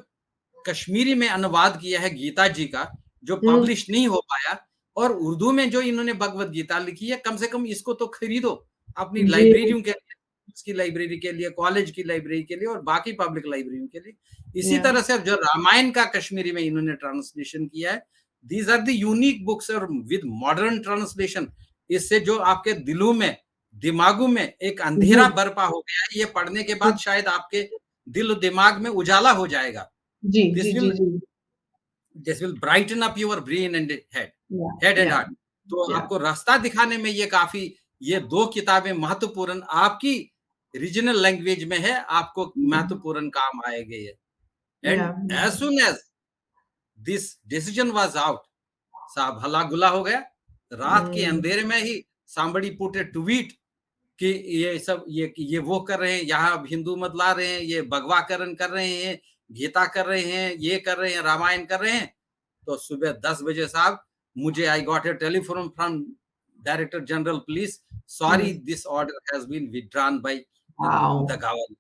कश्मीरी में अनुवाद किया है गीता जी का, जो पब्लिश नहीं हो पाया, और उर्दू में जो इन्होंने भगवत गीता लिखी है, कम से कम इसको तो खरीदो अपनी लाइब्रेरियों के लिए, उसकी लाइब्रेरी के लिए, कॉलेज की लाइब्रेरी के लिए, और बाकी पब्लिक लाइब्रेरियों के लिए। इसी तरह से जो रामायण का कश्मीरी में इन्होंने ट्रांसलेशन किया है, these are the unique books और विद मॉडर्न ट्रांसलेशन। इससे जो आपके दिलों में, दिमागों में एक अंधेरा बर्पा हो गया है, ये पढ़ने के बाद शायद आपके दिल दिमाग में उजाला हो जाएगा। This will brighten up your brain and head and heart. तो आपको रास्ता दिखाने में ये 2 किताबें महत्वपूर्ण, आपकी रीजनल लैंग्वेज में है, आपको महत्वपूर्ण काम आएंगे ये। And as soon as this decision was out, साहब हल्ला गुला हो गया। रात के अंधेरे में ही somebody put a tweet कि ये सब ये वो कर रहे हैं, यहाँ अब हिंदू मत ला रहे हैं, ये भगवाकरण कर रहे हैं, गीता कर रहे हैं, ये कर रहे हैं, रामायण कर रहे हैं। तो सुबह 10 बजे साहब मुझे I got a telephone from director general police, sorry this order has been withdrawn by the governor.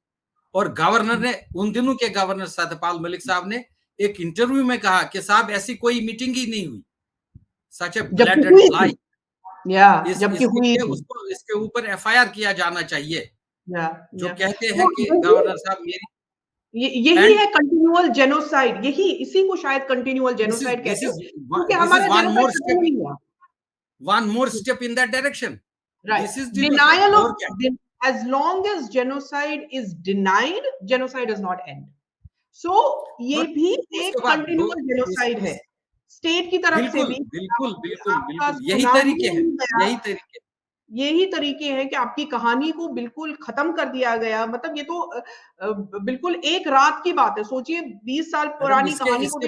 और गवर्नर ने, उन दिनों के गवर्नर सत्यपाल मलिक साहब ने एक इंटरव्यू में कहा कि साहब ऐसी कोई मीटिंग ही नहीं हुई। सच ए ब्लैटेंट लाई। इसके ऊपर एफआईआर किया जाना चाहिए। जो कहते हैं कि गवर्नर साहब यही है कंटिन्यूअल जेनोसाइड, इसी को शायद कंटिन्यूअल जेनोसाइड कहते हैं, क्योंकि हमारा जेनोसाइड खत्म नहीं हुआ। One more step in that direction. Right. This is denial of as long as genocide is denied, genocide does not end. So ये भी एक कंटिन्यूअल जेनोसाइड है स्टेट की तरफ से भी। बिल्कुल बिल्कुल बिल्कुल यही तरीके हैं, यही तरीके हैं कि आपकी कहानी को बिल्कुल खत्म कर दिया गया। मतलब ये तो बिल्कुल एक रात की बात है। सोचिए 20 साल पुरानी कहानी को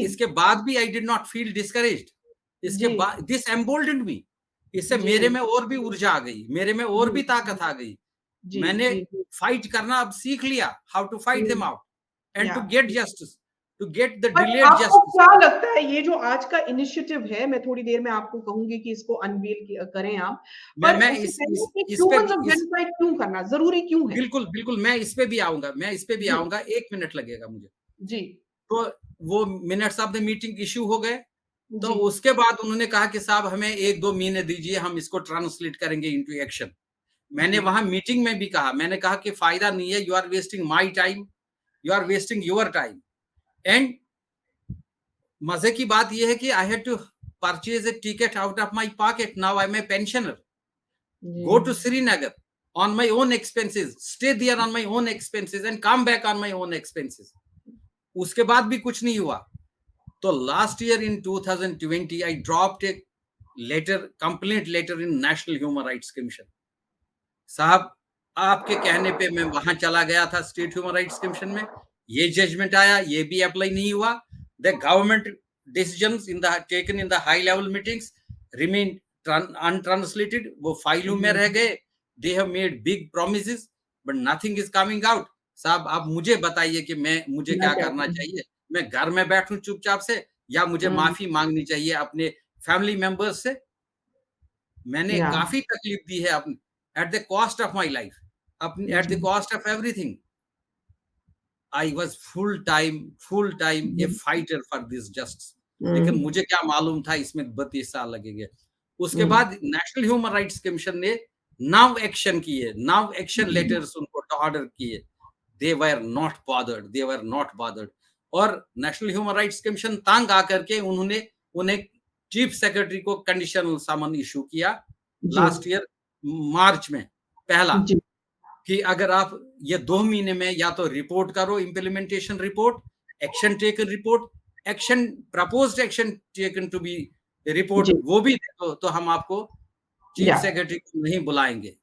इसके बाद भी I did not feel discouraged. इसके बाद दिस एम्बोल्डेंड मी, इससे मेरे में और भी ऊर्जा आ गई, मेरे में और भी ताकत आ गई। मैंने फाइट करना अब सीख लिया, how to fight them out and to get justice, to get the delayed justice. आपको क्या लगता है ये जो आज का इनिशिएटिव है, मैं थोड़ी देर में आपको कहूंगी कि इसको अनवील करें आप, मैं इस पे जेनोसाइड क्यों करना जरूरी क्यों है? बिल्कुल बिल्कुल मैं इस पे भी आऊंगा, 1 मिनट लगेगा मुझे जी। तो वो minutes of the meeting issue हो गए, तो उसके बाद उन्होंने कहा कि साहब हमें 1-2 महीने दीजिए, हम इसको ट्रांसलेट करेंगे इनटू एक्शन। मैंने वहां मीटिंग में भी कहा, मैंने कहा कि फायदा नहीं है, you are wasting my time, you are wasting your time. And मजे की बात यह है कि I had to purchase a ticket out of my pocket. Now I am a pensioner, go to Srinagar on my own expenses, stay there on my own expenses and come back on my own expenses। उसके बाद भी कुछ नहीं हुआ। तो last year in 2020 I dropped a letter, complaint letter in national human rights commission. साहब आपके कहने पे मैं वहां चला गया था स्टेट ह्यूमन राइट्स कमीशन में, ये जजमेंट आया, ये भी अप्लाई नहीं हुआ। The government decisions in the taken in the high level meetings remain untranslated, वो फाइलों में रह गए। They have made big promises but nothing is coming out. साहब आप मुझे बताइए कि मुझे क्या करना चाहिए? मैं घर में बैठूं चुपचाप से, या मुझे माफी मांगनी चाहिए अपने फैमिली मेंबर्स से? मैंने काफी तकलीफ दी है अपने, at the cost of my life, at the cost of everything. I was full time A fighter for this justice. लेकिन मुझे क्या मालूम था इसमें 32 साल लगेंगे। उसके बाद नेशनल ह्यूमन राइट्स कमीशन ने नाउ एक्शन किए, नाउ एक्शन लेटर्स उनको ऑर्डर किए। they were not bothered। और नेशनल ह्यूमन राइट्स कमीशन तंग आकर के उन्हें चीफ सेक्रेटरी को कंडीशनल समन इशू किया लास्ट ईयर मार्च में, पहला कि अगर आप ये 2 महीने में या तो रिपोर्ट करो, implementation report, action taken report, action proposed action taken to be report, वो भी देखो, तो हम आपको चीफ सेक्रेटरी को नहीं बुलाएंगे।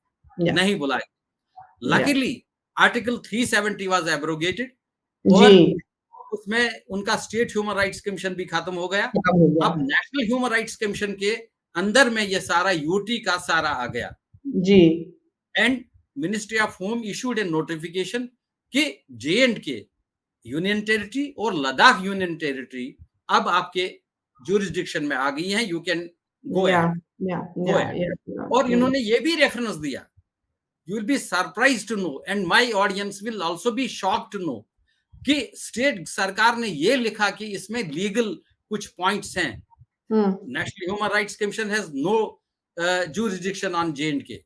लकीली आर्टिकल 370 वाज एब्रोगेटेड और उसमें उनका स्टेट ह्यूमन राइट्स कमीशन भी खत्म हो गया। अब नेशनल ह्यूमन राइट्स कमीशन के अंदर में ये सारा यूटी का सारा आ गया जी। And ministry of home issued a notification कि J&K यूनियन टेरिटरी और लद्दाख यूनियन टेरिटरी अब आपके जुरिस्डिक्शन में आ गई हैं, यू कैन गो अहेड। और इन्होंने ये भी रेफरेंस दिया, you will be surprised to know and my audience will also be shocked to know कि स्टेट सरकार ने ये लिखा कि इसमें लीगल कुछ पॉइंट्स हैं। National human rights commission has no jurisdiction on J&K।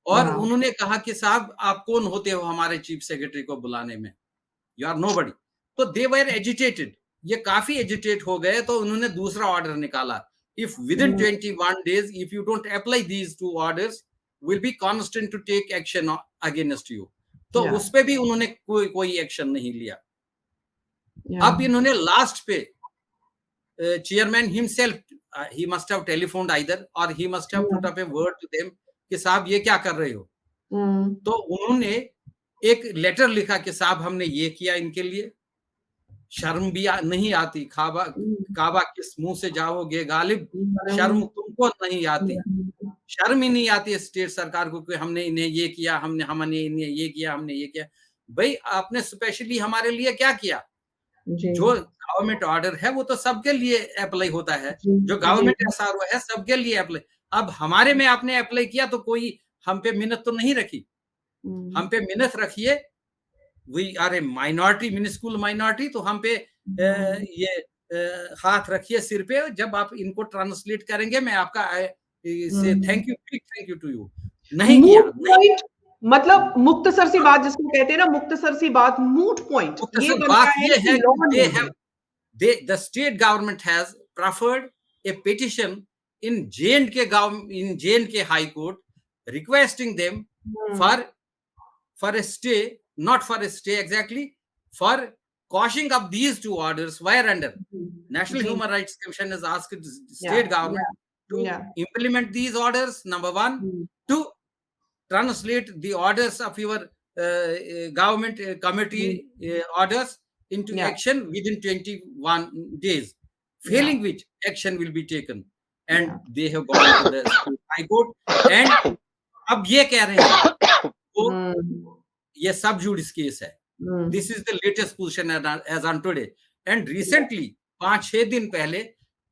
और उन्होंने कहा कि साहब आप कौन होते हो हमारे चीफ सेक्रेटरी को बुलाने में, यू आर नोबडी। तो दे वर एजिटेटेड, ये काफी एजिटेट हो गए। तो उन्होंने दूसरा ऑर्डर निकाला, if with in 21 days if you don't apply these 2 orders will be constant to take action against you। तो उस पे भी उन्होंने कोई एक्शन नहीं लिया। अब इन्होंने लास्ट पे chairman himself, he must have telephoned either or he must have put up a word to them कि साहब ये क्या कर रहे हो। तो उन्होंने एक लेटर लिखा कि साहब हमने ये किया इनके लिए, शर्म भी नहीं आती, काबा किस मुंह से जाओगे गालिब, शर्म तुमको नहीं आती, शर्म ही नहीं आती है स्टेट सरकार को कि हमने इन्हें ये किया, हमने इन्हें ये किया, हमने ये किया। भाई आपने स्पेशली हमारे लिए क्या किया? जो गवर्नमेंट ऑर्डर है वो तो सबके लिए अप्लाई होता है, जो गवर्नमेंट SRO है सबके लिए अप्लाई। अब हमारे में आपने अप्लाई किया तो कोई हम पे मिन्नत तो नहीं रखी, हम पे मिन्नत रखिए। We are a minority, minuscule minority, तो हम पे ये हाथ रखिए सिर पे। जब आप इनको ट्रांसलेट करेंगे मैं आपका से थैंक यू टू यू। नहीं किया। मतलब मुख्तसर सी बात जिसको कहते हैं ना, मुख्तसर सी बात, मूट पॉइंट ये बनता है कि लॉ नहीं है। The state government has preferred a petition in J&K government, in J&K High Court, requesting them for a stay, not for a stay exactly, for quashing up these two orders. Whereunder National Human Rights Commission has asked the state government to implement these orders. Number one, to translate the orders of your government committee orders into action within 21 days, failing which action will be taken. And they have gone to the High Court. And अब ये कह रहे हैं तो ये सब जुडिस case है. This is the latest position as on today. And recently 5-6 दिन पहले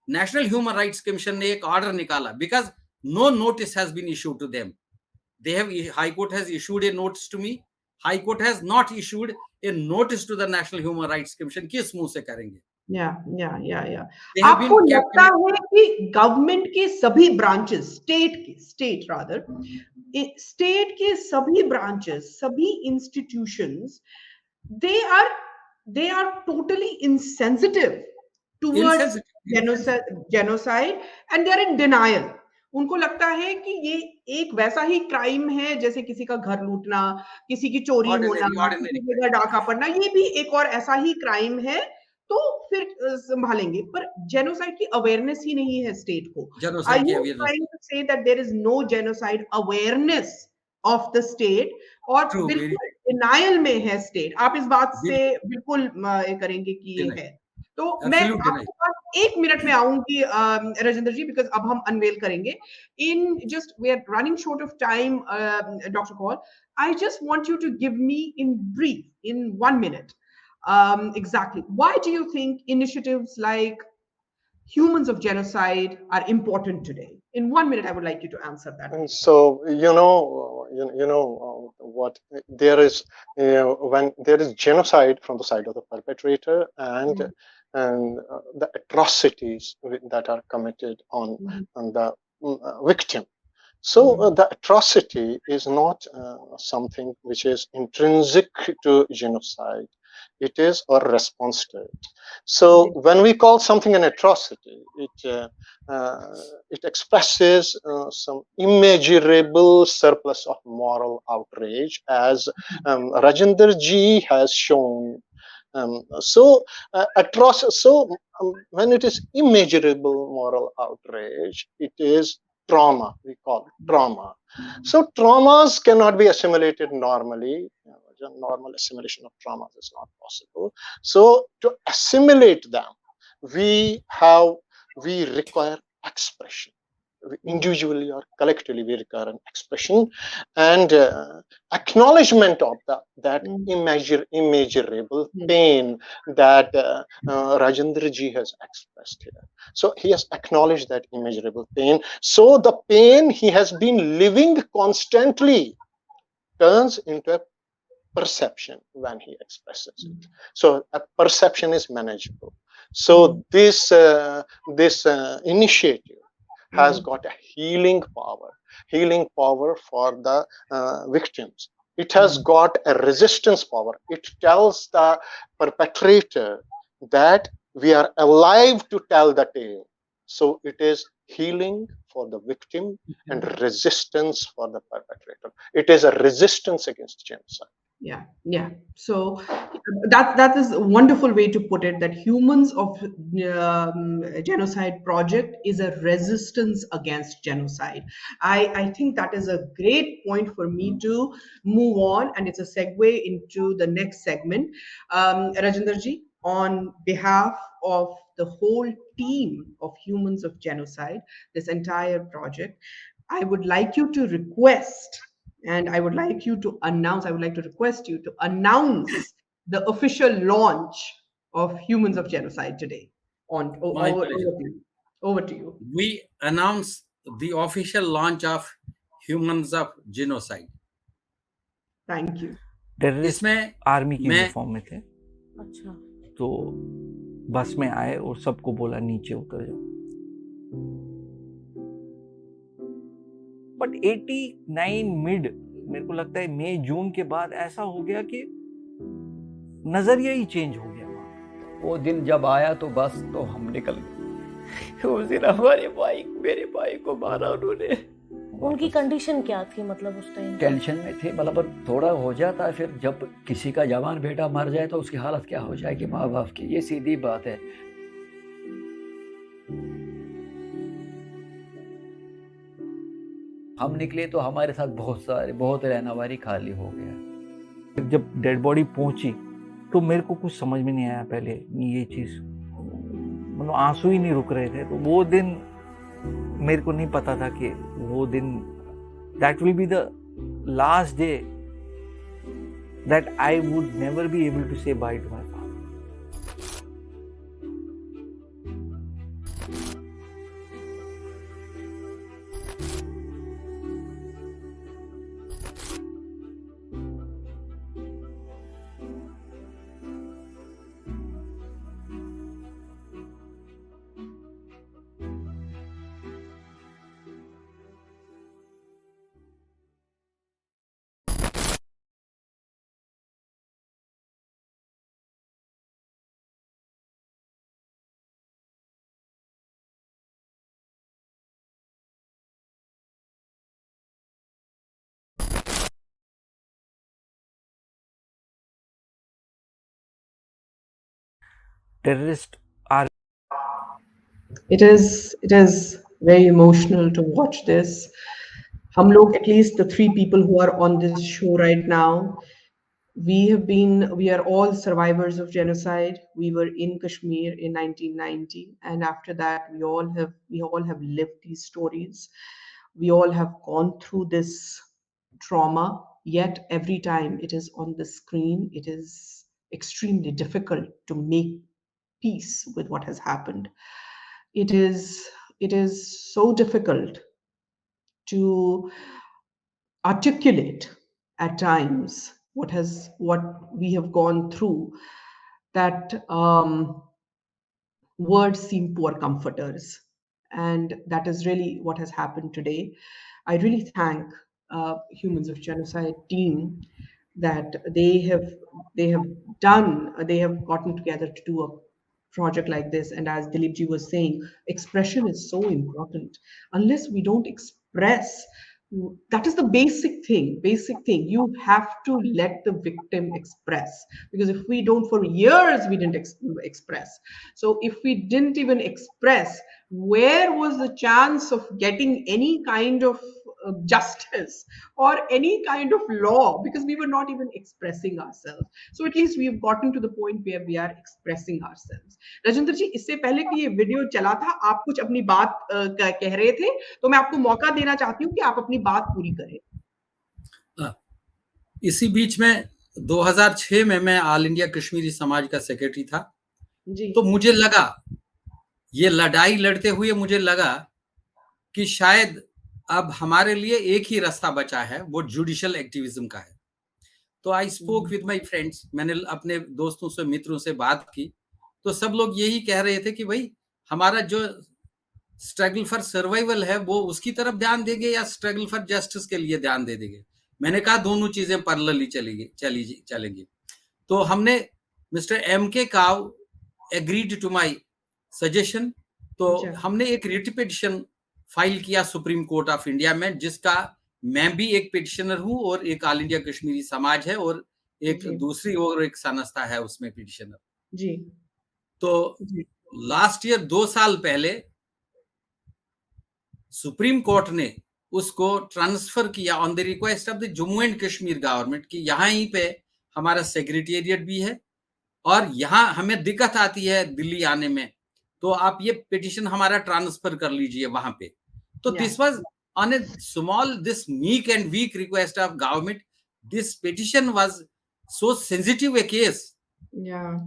National Human Rights Commission ने एक order निकाला because no notice has been issued to them. High Court has issued a notice to me. High Court has not issued a notice to the National Human Rights Commission. किस मुंह से करेंगे? आपको लगता है कि गवर्नमेंट के सभी ब्रांचेस, स्टेट के सभी ब्रांचेस, सभी institutions, they are totally insensitive towards genocide and they are in denial. उनको लगता है कि ये एक वैसा ही क्राइम है जैसे किसी का घर लूटना, किसी की चोरी होना, किसी का डाका पड़ना, ये भी एक और ऐसा ही क्राइम है, तो फिर संभालेंगे. पर जेनोसाइड की अवेयरनेस ही नहीं है स्टेट को. Are you trying to say that there is no genocide awareness of the state और बिल्कुल डिनायल में है स्टेट? आप इस बात से बिल्कुल करेंगे कि ये है. तो मैं आपके पास 1 मिनट में आऊंगी राजेंद्र जी, बिकॉज अब हम अनवेल करेंगे. In just we are running short of time. Doctor Kaul, I just want you to give me in brief, in 1 minute, exactly why do you think initiatives like Humans of Genocide are important today? In 1 minute, I would like you to answer that. And so, what there is, when there is genocide from the side of the perpetrator and the atrocities that are committed on the victim. So the atrocity is not something which is intrinsic to genocide. It is a response to it. So when we call something an atrocity, it expresses some immeasurable surplus of moral outrage, as Rajinder ji has shown. When it is immeasurable moral outrage, it is trauma. We call it trauma. So traumas cannot be assimilated normally. Normal assimilation of traumas is not possible. So to assimilate them, we require expression. Individually or collectively, we require an expression and acknowledgement of that immeasurable pain that Rajender ji has expressed here. So he has acknowledged that immeasurable pain. So the pain he has been living constantly turns into a perception when he expresses it. So a perception is manageable. So this initiative has got a healing power for the victims. It has got a resistance power. It tells the perpetrator that we are alive to tell the tale. So it is healing for the victim and resistance for the perpetrator. It is a resistance against genocide. Yeah. So that is a wonderful way to put it, that Humans of Genocide project is a resistance against genocide. I think that is a great point for me to move on, and it's a segue into the next segment. Rajinder ji, on behalf of the whole team of Humans of Genocide, this entire project, I would like you to request, and I would like you to announce, I would like to request you to announce the official launch of Humans of Genocide today. Over to you. We announce the official launch of Humans of Genocide. Thank you. Terrorist army की uniform में थे. अच्छा. तो बस में आए और सबको बोला नीचे उतर जाओ. But 89 mid मेरे को लगता है मई जून के बाद ऐसा हो गया कि नजरिया ही चेंज हो गया। वो दिन जब आया तो बस तो हम निकल गए। उस दिन हमारे मेरे भाई को मारा उन्होंने। उनकी कंडीशन क्या थी, मतलब उस टाइम टेंशन में थे, मतलब थोड़ा हो जाता है, फिर जब किसी का जवान बेटा मर जाए तो उसकी हालत क्या हो जाएगी माँ बाप की, ये सीधी बात है। हम निकले तो हमारे साथ बहुत रहनावारी खाली हो गया। जब डेड बॉडी पहुंची तो मेरे को कुछ समझ में नहीं आया पहले, ये चीज मतलब आंसू ही नहीं रुक रहे थे। तो वो दिन मेरे को नहीं पता था कि वो दिन that will be the last day that I would never be able to say bye to my father. Terrorists are. It is very emotional to watch this. Hum log, at least the three people who are on this show right now, we are all survivors of genocide. We were in Kashmir in 1990, and after that, we all have lived these stories. We all have gone through this trauma. Yet every time it is on the screen, it is extremely difficult to make peace with what has happened. It is so difficult to articulate at times what we have gone through, that words seem poor comforters, and that is really what has happened today. I really thank Humans of Genocide team that they have gotten together to do a project like this. And as Dileep ji was saying, expression is so important. Unless we don't express, that is the basic thing. You have to let the victim express, because if we don't, for years we didn't express. So if we didn't even express, where was the chance of getting any kind of justice or any kind of law, because we were not even expressing ourselves. So at least we've gotten to the point where we are expressing ourselves. Rajinder ji, इससे पहले कि ये video चला था, आप कुछ अपनी बात कह रहे थे, तो मैं आपको मौका देना चाहती हूँ कि आप अपनी बात पूरी करें। इसी बीच में 2006 में मैं ऑल इंडिया कश्मीरी समाज का सेक्रेटरी था जी। तो मुझे लगा, ये लड़ाई लड़ते हुए मुझे लगा कि शायद अब हमारे लिए एक ही रास्ता बचा है, वो जुडिशियल एक्टिविज्म का है। तो I spoke with my friends, मैंने अपने दोस्तों से, मित्रों से बात की, तो सब लोग यही कह रहे थे कि भाई हमारा जो स्ट्रगल फॉर सर्वाइवल है वो उसकी तरफ ध्यान देंगे या स्ट्रगल फॉर जस्टिस के लिए ध्यान दे देंगे। मैंने कहा दोनों चीजें पैरेलली चलेंगी। तो हमने mister MK Kaul agreed to my suggestion, तो हमने एक रिट पिटिशन फाइल किया सुप्रीम कोर्ट ऑफ इंडिया में, जिसका मैं भी एक पिटिशनर हूं और एक ऑल इंडिया कश्मीरी समाज है और एक दूसरी और एक संस्था है उसमें पिटिशनर जी। तो लास्ट ईयर 2 साल पहले सुप्रीम कोर्ट ने उसको ट्रांसफर किया on the request of the Jammu and Kashmir government की यहाँ ही पे हमारा सेक्रेटेरिएट भी है और यहाँ हमें दिक्कत आती है दिल्ली आने में, तो आप ये पिटिशन हमारा ट्रांसफर कर लीजिए वहां पे। तो this was on a small, this meek and weak request of government, this petition was so sensitive a case,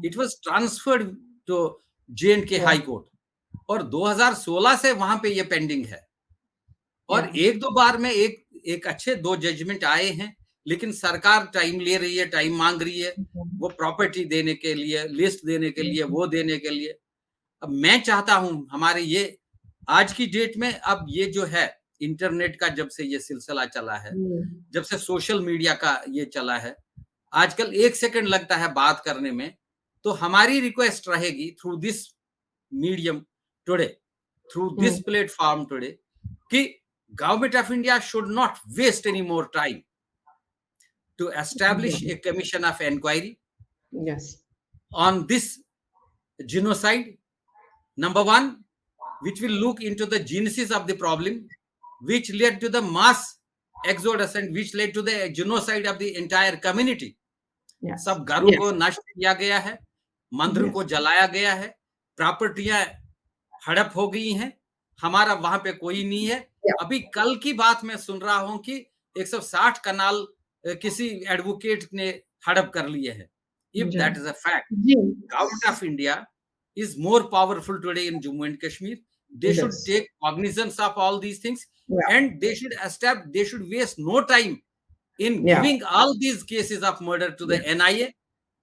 it was transferred to J&K high court और 2016 से वहां पे ये पेंडिंग है। और एक दो बार में एक अच्छे 2 जजमेंट आए हैं, लेकिन सरकार टाइम ले रही है, टाइम मांग रही है, वो प्रॉपर्टी देने के लिए, लिस्ट देने के लिए, वो देने के लिए। अब मैं चाहता हूं हमारे ये आज की डेट में अब ये जो है इंटरनेट का जब से ये सिलसिला चला है, जब से सोशल मीडिया का ये चला है, आजकल 1 सेकंड लगता है बात करने में, तो हमारी रिक्वेस्ट रहेगी through this medium today, through this platform today, कि government of India should not waste any more time to establish a commission of inquiry on this genocide. Number one, which will look into the genesis of the problem, which led to the mass exodus and which led to the genocide of the entire community. सब घरों को नष्ट किया गया है, मंदिरों को जलाया गया है, प्रॉपर्टियां हड़प हो गई हैं, हमारा वहां पे कोई नहीं है। अभी कल की बात मैं सुन रहा हूं कि 160 कनाल किसी एडवोकेट ने हड़प कर लिए हैं। If that is a fact, government of India is more powerful today in Jammu and Kashmir. They should take cognizance of all these things, and they should waste no time in giving all these cases of murder to the NIA.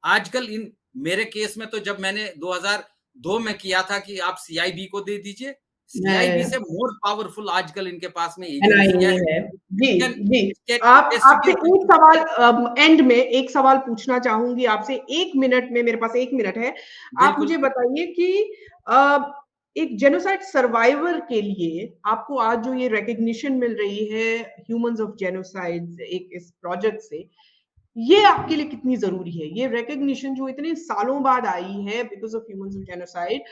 आजकल इन मेरे case में तो जब मैंने 2002 में किया था कि आप CIB को दे दीजिए, CIB से मोर पावरफुल आजकल इनके पास में एजेंसियां हैं। जी, आपसे एक सवाल एंड में एक सवाल पूछना चाहूंगी आपसे, 1 मिनट में, मेरे पास 1 मिनट है। आप मुझे बताइए कि एक जेनोसाइड सर्वाइवर के लिए आपको आज जो ये रिकॉग्निशन मिल रही है ह्यूमंस ऑफ जेनोसाइड एक इस प्रोजेक्ट से, ये आपके लिए कितनी जरूरी है? ये रिकॉग्निशन जो इतने सालों बाद आई है because of humans of genocide,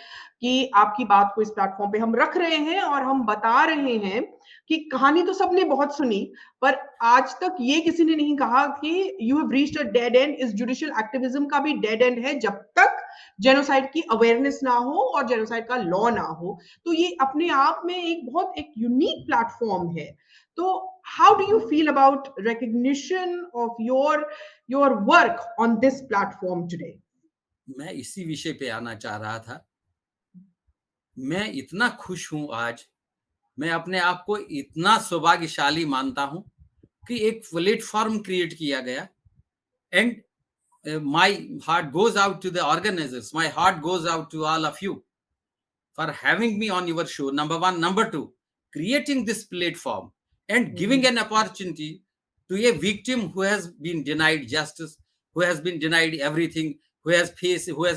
कि आपकी बात को इस प्लेटफॉर्म पे हम रख रहे हैं और हम बता रहे हैं कि कहानी तो सबने बहुत सुनी, पर आज तक ये किसी ने नहीं कहा कि you have reached a dead and. इस जुडिशियल एक्टिविज्म का भी डेड एंड है जब तक जेनोसाइड की अवेयरनेस ना हो और जेनोसाइड का लॉ ना हो। तो ये अपने आप में एक बहुत एक यूनिक प्लेटफॉर्म है। तो how do you feel about recognition of your work on this platform today? मैं इसी विषय पे आना चाह रहा था। मैं इतना खुश हूं आज, मैं अपने आप को इतना सौभाग्यशाली मानता हूं कि एक प्लेटफॉर्म क्रिएट किया गया, and my heart goes out to the organizers, my heart goes out to all of you for having me on your show, number one. Number two, creating this platform and giving an opportunity to a victim who has been denied justice, who has been denied everything, who has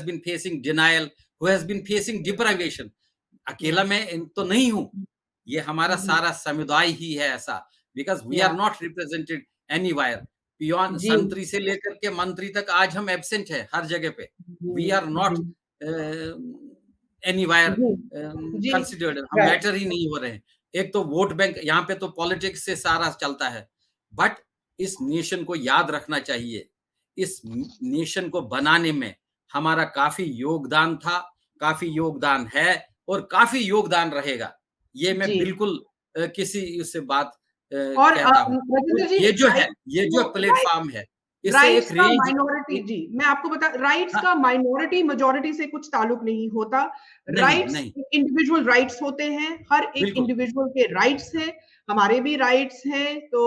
been facing denial, who has been facing deprivation. अकेला मैं तो नहीं हूं, ये हमारा सारा समुदाय ही है ऐसा, because we are not represented anywhere. Beyond संतरी से लेकर के मंत्री तक आज हम एब्सेंट है हर जगह पे. We are not anywhere considered. हम मैटर ही नहीं हो रहे हैं. एक तो वोट बैंक, यहाँ पे तो पॉलिटिक्स से सारा चलता है, बट इस नेशन को याद रखना चाहिए, इस नेशन को बनाने में हमारा काफी योगदान था, काफी योगदान है और काफी योगदान रहेगा। ये मैं बिल्कुल किसी से बात कहता हूँ। ये जो है, ये जो प्लेटफॉर्म है, राइट्स का माइनॉरिटी, जी मैं आपको बता, राइट्स का माइनॉरिटी मेजॉरिटी से कुछ ताल्लुक नहीं होता। राइट्स इंडिविजुअल राइट्स होते हैं, हर एक इंडिविजुअल के राइट्स हैं, हमारे भी राइट्स हैं। तो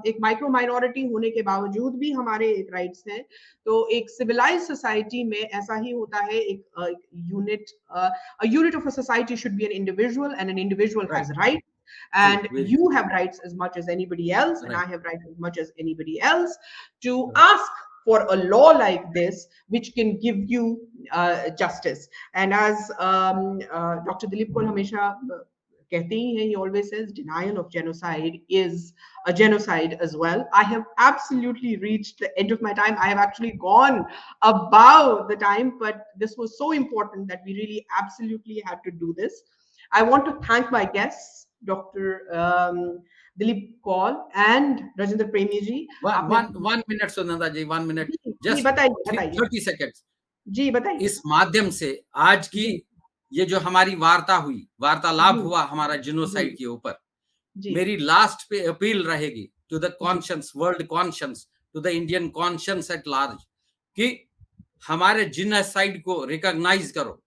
एक माइक्रो माइनॉरिटी होने के बावजूद भी हमारे एक राइट्स हैं। तो एक सिविलाइज सोसाइटी में ऐसा ही होता है। एक unit of a society should be an individual and an individual has rights. And you have rights as much as anybody else, and I have rights as much as anybody else to ask for a law like this, which can give you justice. And as Dr. Dileep Kumar hamesha कहते ही हैं, he always says denial of genocide is a genocide as well. I have absolutely reached the end of my time. I have actually gone above the time, but this was so important that we really absolutely had to do this. I want to thank my guests, Dr. Dileep Kaul and Rajender Premi ji. One minute, Sunanda ji, 1 minute. Just 30 seconds. जी बताइए। इस माध्यम से आज की ये जो हमारी वार्तालाप हुआ हमारा जिनोसाइड के ऊपर, मेरी लास्ट पे अपील रहेगी to the conscience, world conscience, to the Indian conscience at large, कि हमारे जिनोसाइड को रिकॉग्नाइज करो।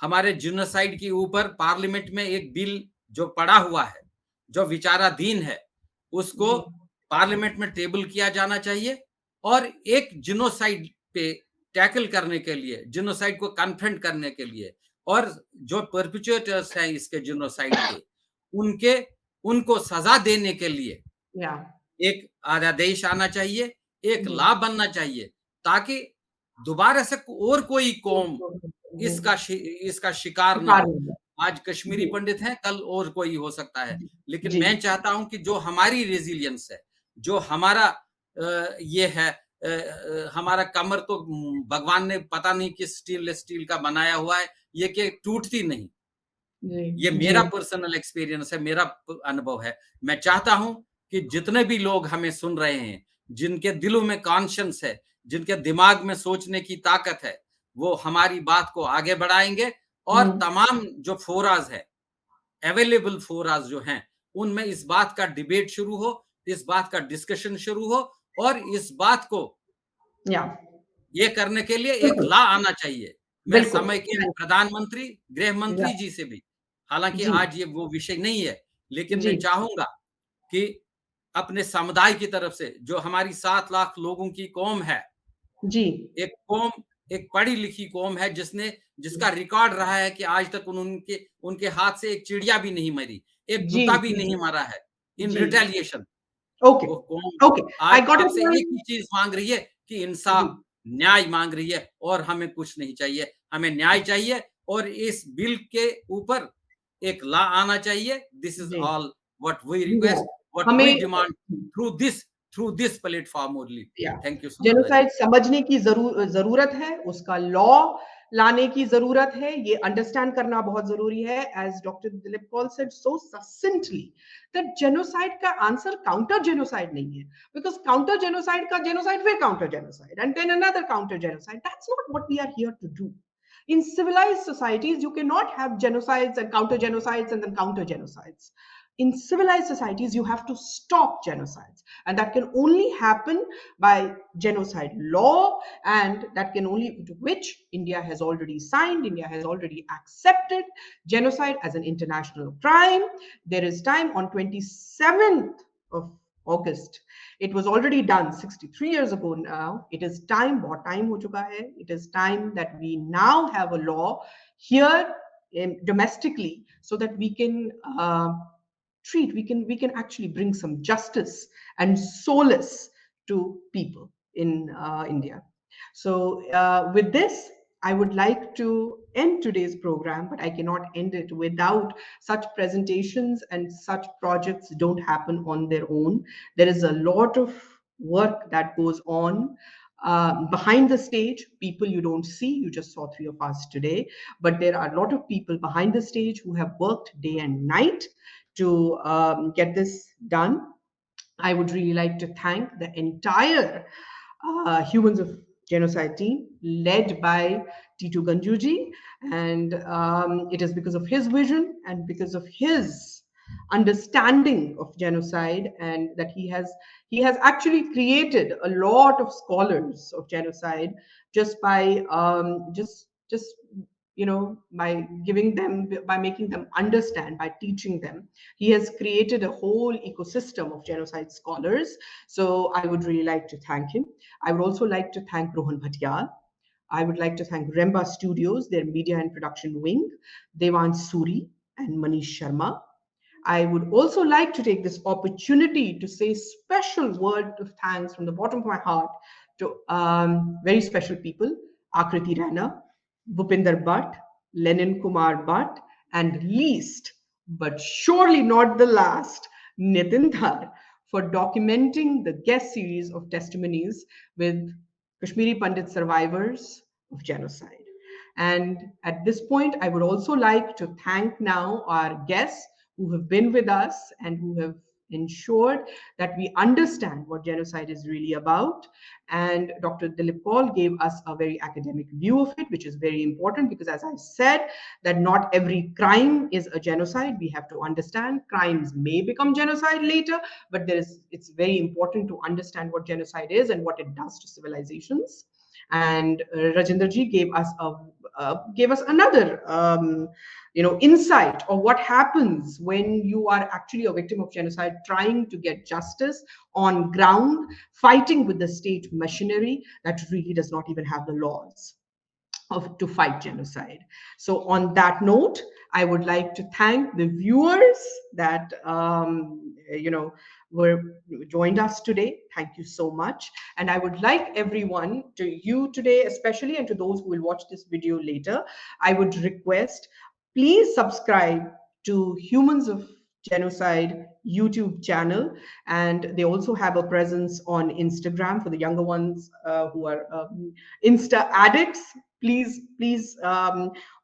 हमारे जिनोसाइड के ऊपर पार्लियामेंट में एक बिल जो पड़ा हुआ है, जो विचाराधीन है, उसको पार्लियामेंट में टेबल किया जाना चाहिए और एक जिनोसाइड पे टैकल करने के लिए, जिनोसाइड को कन्फ्रंट करने के लिए, और जो परपिचुएटर्स हैं इसके जिनोसाइड के, उनको सजा देने के लिए एक अध्यादेश आना चाहिए, एक लॉ बनना चाहिए, ताकि दोबारा से और कोई कौम इसका शिकार ना हो। आज कश्मीरी पंडित हैं, कल और कोई हो सकता है, लेकिन मैं चाहता हूं कि जो हमारी रेजिलियंस है, जो हमारा ये है, हमारा कमर तो भगवान ने पता नहीं किस स्टीनलेस स्टील का बनाया हुआ है, ये कि टूटती नहीं। ये मेरा पर्सनल एक्सपीरियंस है, मेरा अनुभव है। मैं चाहता हूं कि जितने भी लोग हमें सुन रहे हैं, जिनके दिलों में कॉन्शियंस है, जिनके दिमाग में सोचने की ताकत है, वो हमारी बात को आगे बढ़ाएंगे और तमाम जो फोराज है, अवेलेबल फोराज जो हैं, उनमें इस बात का डिबेट शुरू हो, इस बात का डिस्कशन शुरू हो, और इस बात को ये करने के लिए एक लॉ आना चाहिए। मैं समय के प्रधानमंत्री, गृह मंत्री जी से भी, हालांकि आज ये वो विषय नहीं है, लेकिन मैं चाहूंगा कि अपने समुदाय की तरफ से, जो हमारी 7 लाख लोगों की कौम है, एक कौम, एक पढ़ी लिखी कौम है, जिसका रिकॉर्ड रहा है कि आज तक उनके हाथ से एक चिड़िया भी नहीं मरी, एक कुत्ता भी नहीं मरा है इन रिटेलिएशन। वो कौम आज आपसे एक ही चीज मांग रही है कि इंसाफ, न्याय मांग रही है, और हमें कुछ नहीं चाहिए। हमें न्याय चाहिए, और इस बिल के ऊपर एक लॉ आना चाहिए। This is all what we request, what we demand through this platform only. Thank you. Genocide समझने की जरूरत है, उसका लॉ लाने की जरूरत है, ये अंडरस्टैंड करना बहुत जरूरी है। As doctor Dilip Kaul said so succinctly that genocide का आंसर काउंटर जेनोसाइड नहीं है, बिकॉज काउंटर जेनोसाइड का जेनोसाइड फिर counter genocide and then another counter genocide. That's not what we are here to do. In civilized societies, you cannot have genocides and counter genocides and then counter genocides. In civilized societies, you have to stop genocides, and that can only happen by genocide law, and that can only, which India has already signed. India has already accepted genocide as an international crime. There is time on 27th of August. It was already done 63 years ago now. It is time, bahut time ho chuka hai. It is time that we now have a law here domestically, so that we can we can actually bring some justice and solace to people in India. So with this, I would like to end today's program, but I cannot end it without such presentations, and such projects don't happen on their own. There is a lot of work that goes on behind the stage, people you don't see. You just saw 3 of us today, but there are a lot of people behind the stage who have worked day and night to get this done. I would really like to thank the entire Humans of Genocide team, led by Titu Ganjuji, and it is because of his vision and because of his understanding of genocide, and that he has actually created a lot of scholars of genocide just by just by giving them, by making them understand, by teaching them. He has created a whole ecosystem of genocide scholars. So I would really like to thank him. I would also like to thank Rohan Bhatyal. I would like to thank Remba Studios, their media and production wing, Devang Suri and Manish Sharma. I would also like to take this opportunity to say special word of thanks from the bottom of my heart to very special people: Akriti Rana, Bhupinder Bhatt, Lenin Kumar Bhatt, and least but surely not the last, Nitin Dhar, for documenting the guest series of testimonies with Kashmiri Pandit survivors of genocide. And at this point, I would also like to thank now our guests who have been with us and who have ensured that we understand what genocide is really about. And Dr. Dileep Kaul gave us a very academic view of it, which is very important, because as I said, that not every crime is a genocide. We have to understand crimes may become genocide later, but it's very important to understand what genocide is and what it does to civilizations. And Rajinder ji gave us another insight of what happens when you are actually a victim of genocide, trying to get justice on ground, fighting with the state machinery that really does not even have the laws. to fight genocide. So on that note, I would like to thank the viewers that were joined us today. Thank you so much. And I would like everyone, to you today especially, and to those who will watch this video later, I would request, please subscribe to Humans of Genocide YouTube channel, and they also have a presence on Instagram for the younger ones who are Insta addicts. Please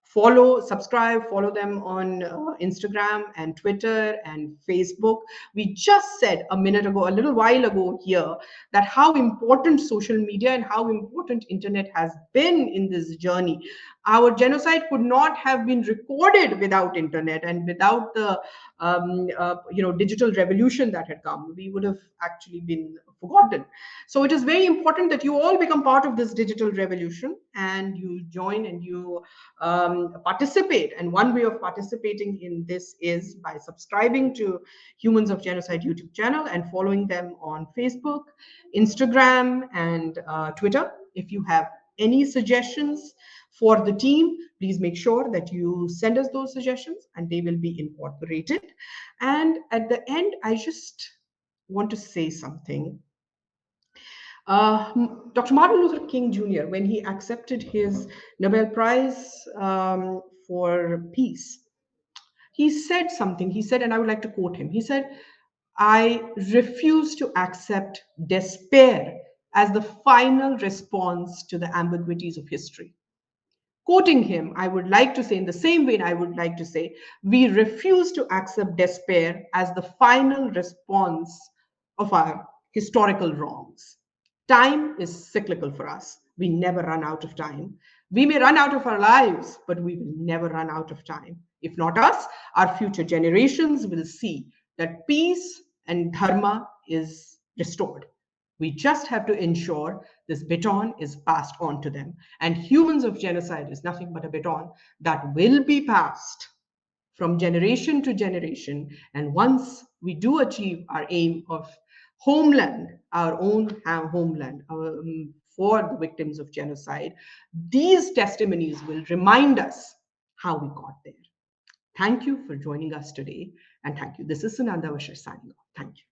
follow them on Instagram and Twitter and Facebook. We just said a little while ago here, that how important social media and how important internet has been in this journey. Our genocide could not have been recorded without internet and without the digital revolution that had come. We would have actually been forgotten. So it is very important that you all become part of this digital revolution, and you join and you participate. And one way of participating in this is by subscribing to Humans of Genocide YouTube channel and following them on Facebook, Instagram, and Twitter. If you have any suggestions for the team, please make sure that you send us those suggestions and they will be incorporated. And at the end, I just want to say something. Dr. Martin Luther King Jr., when he accepted his Nobel Prize for Peace, he said something. He said, and I would like to quote him, he said, "I refuse to accept despair as the final response to the ambiguities of history." Quoting him, I would like to say, in the same vein, I would like to say, we refuse to accept despair as the final response of our historical wrongs. Time is cyclical for us. We never run out of time. We may run out of our lives, but we will never run out of time. If not us, our future generations will see that peace and dharma is restored. We just have to ensure this baton is passed on to them. And Humans of Genocide is nothing but a baton that will be passed from generation to generation. And once we do achieve our aim of homeland, our own homeland, for the victims of genocide, these testimonies will remind us how we got there. Thank you for joining us today. And thank you. This is Sunanda Vashisht signing off. Thank you.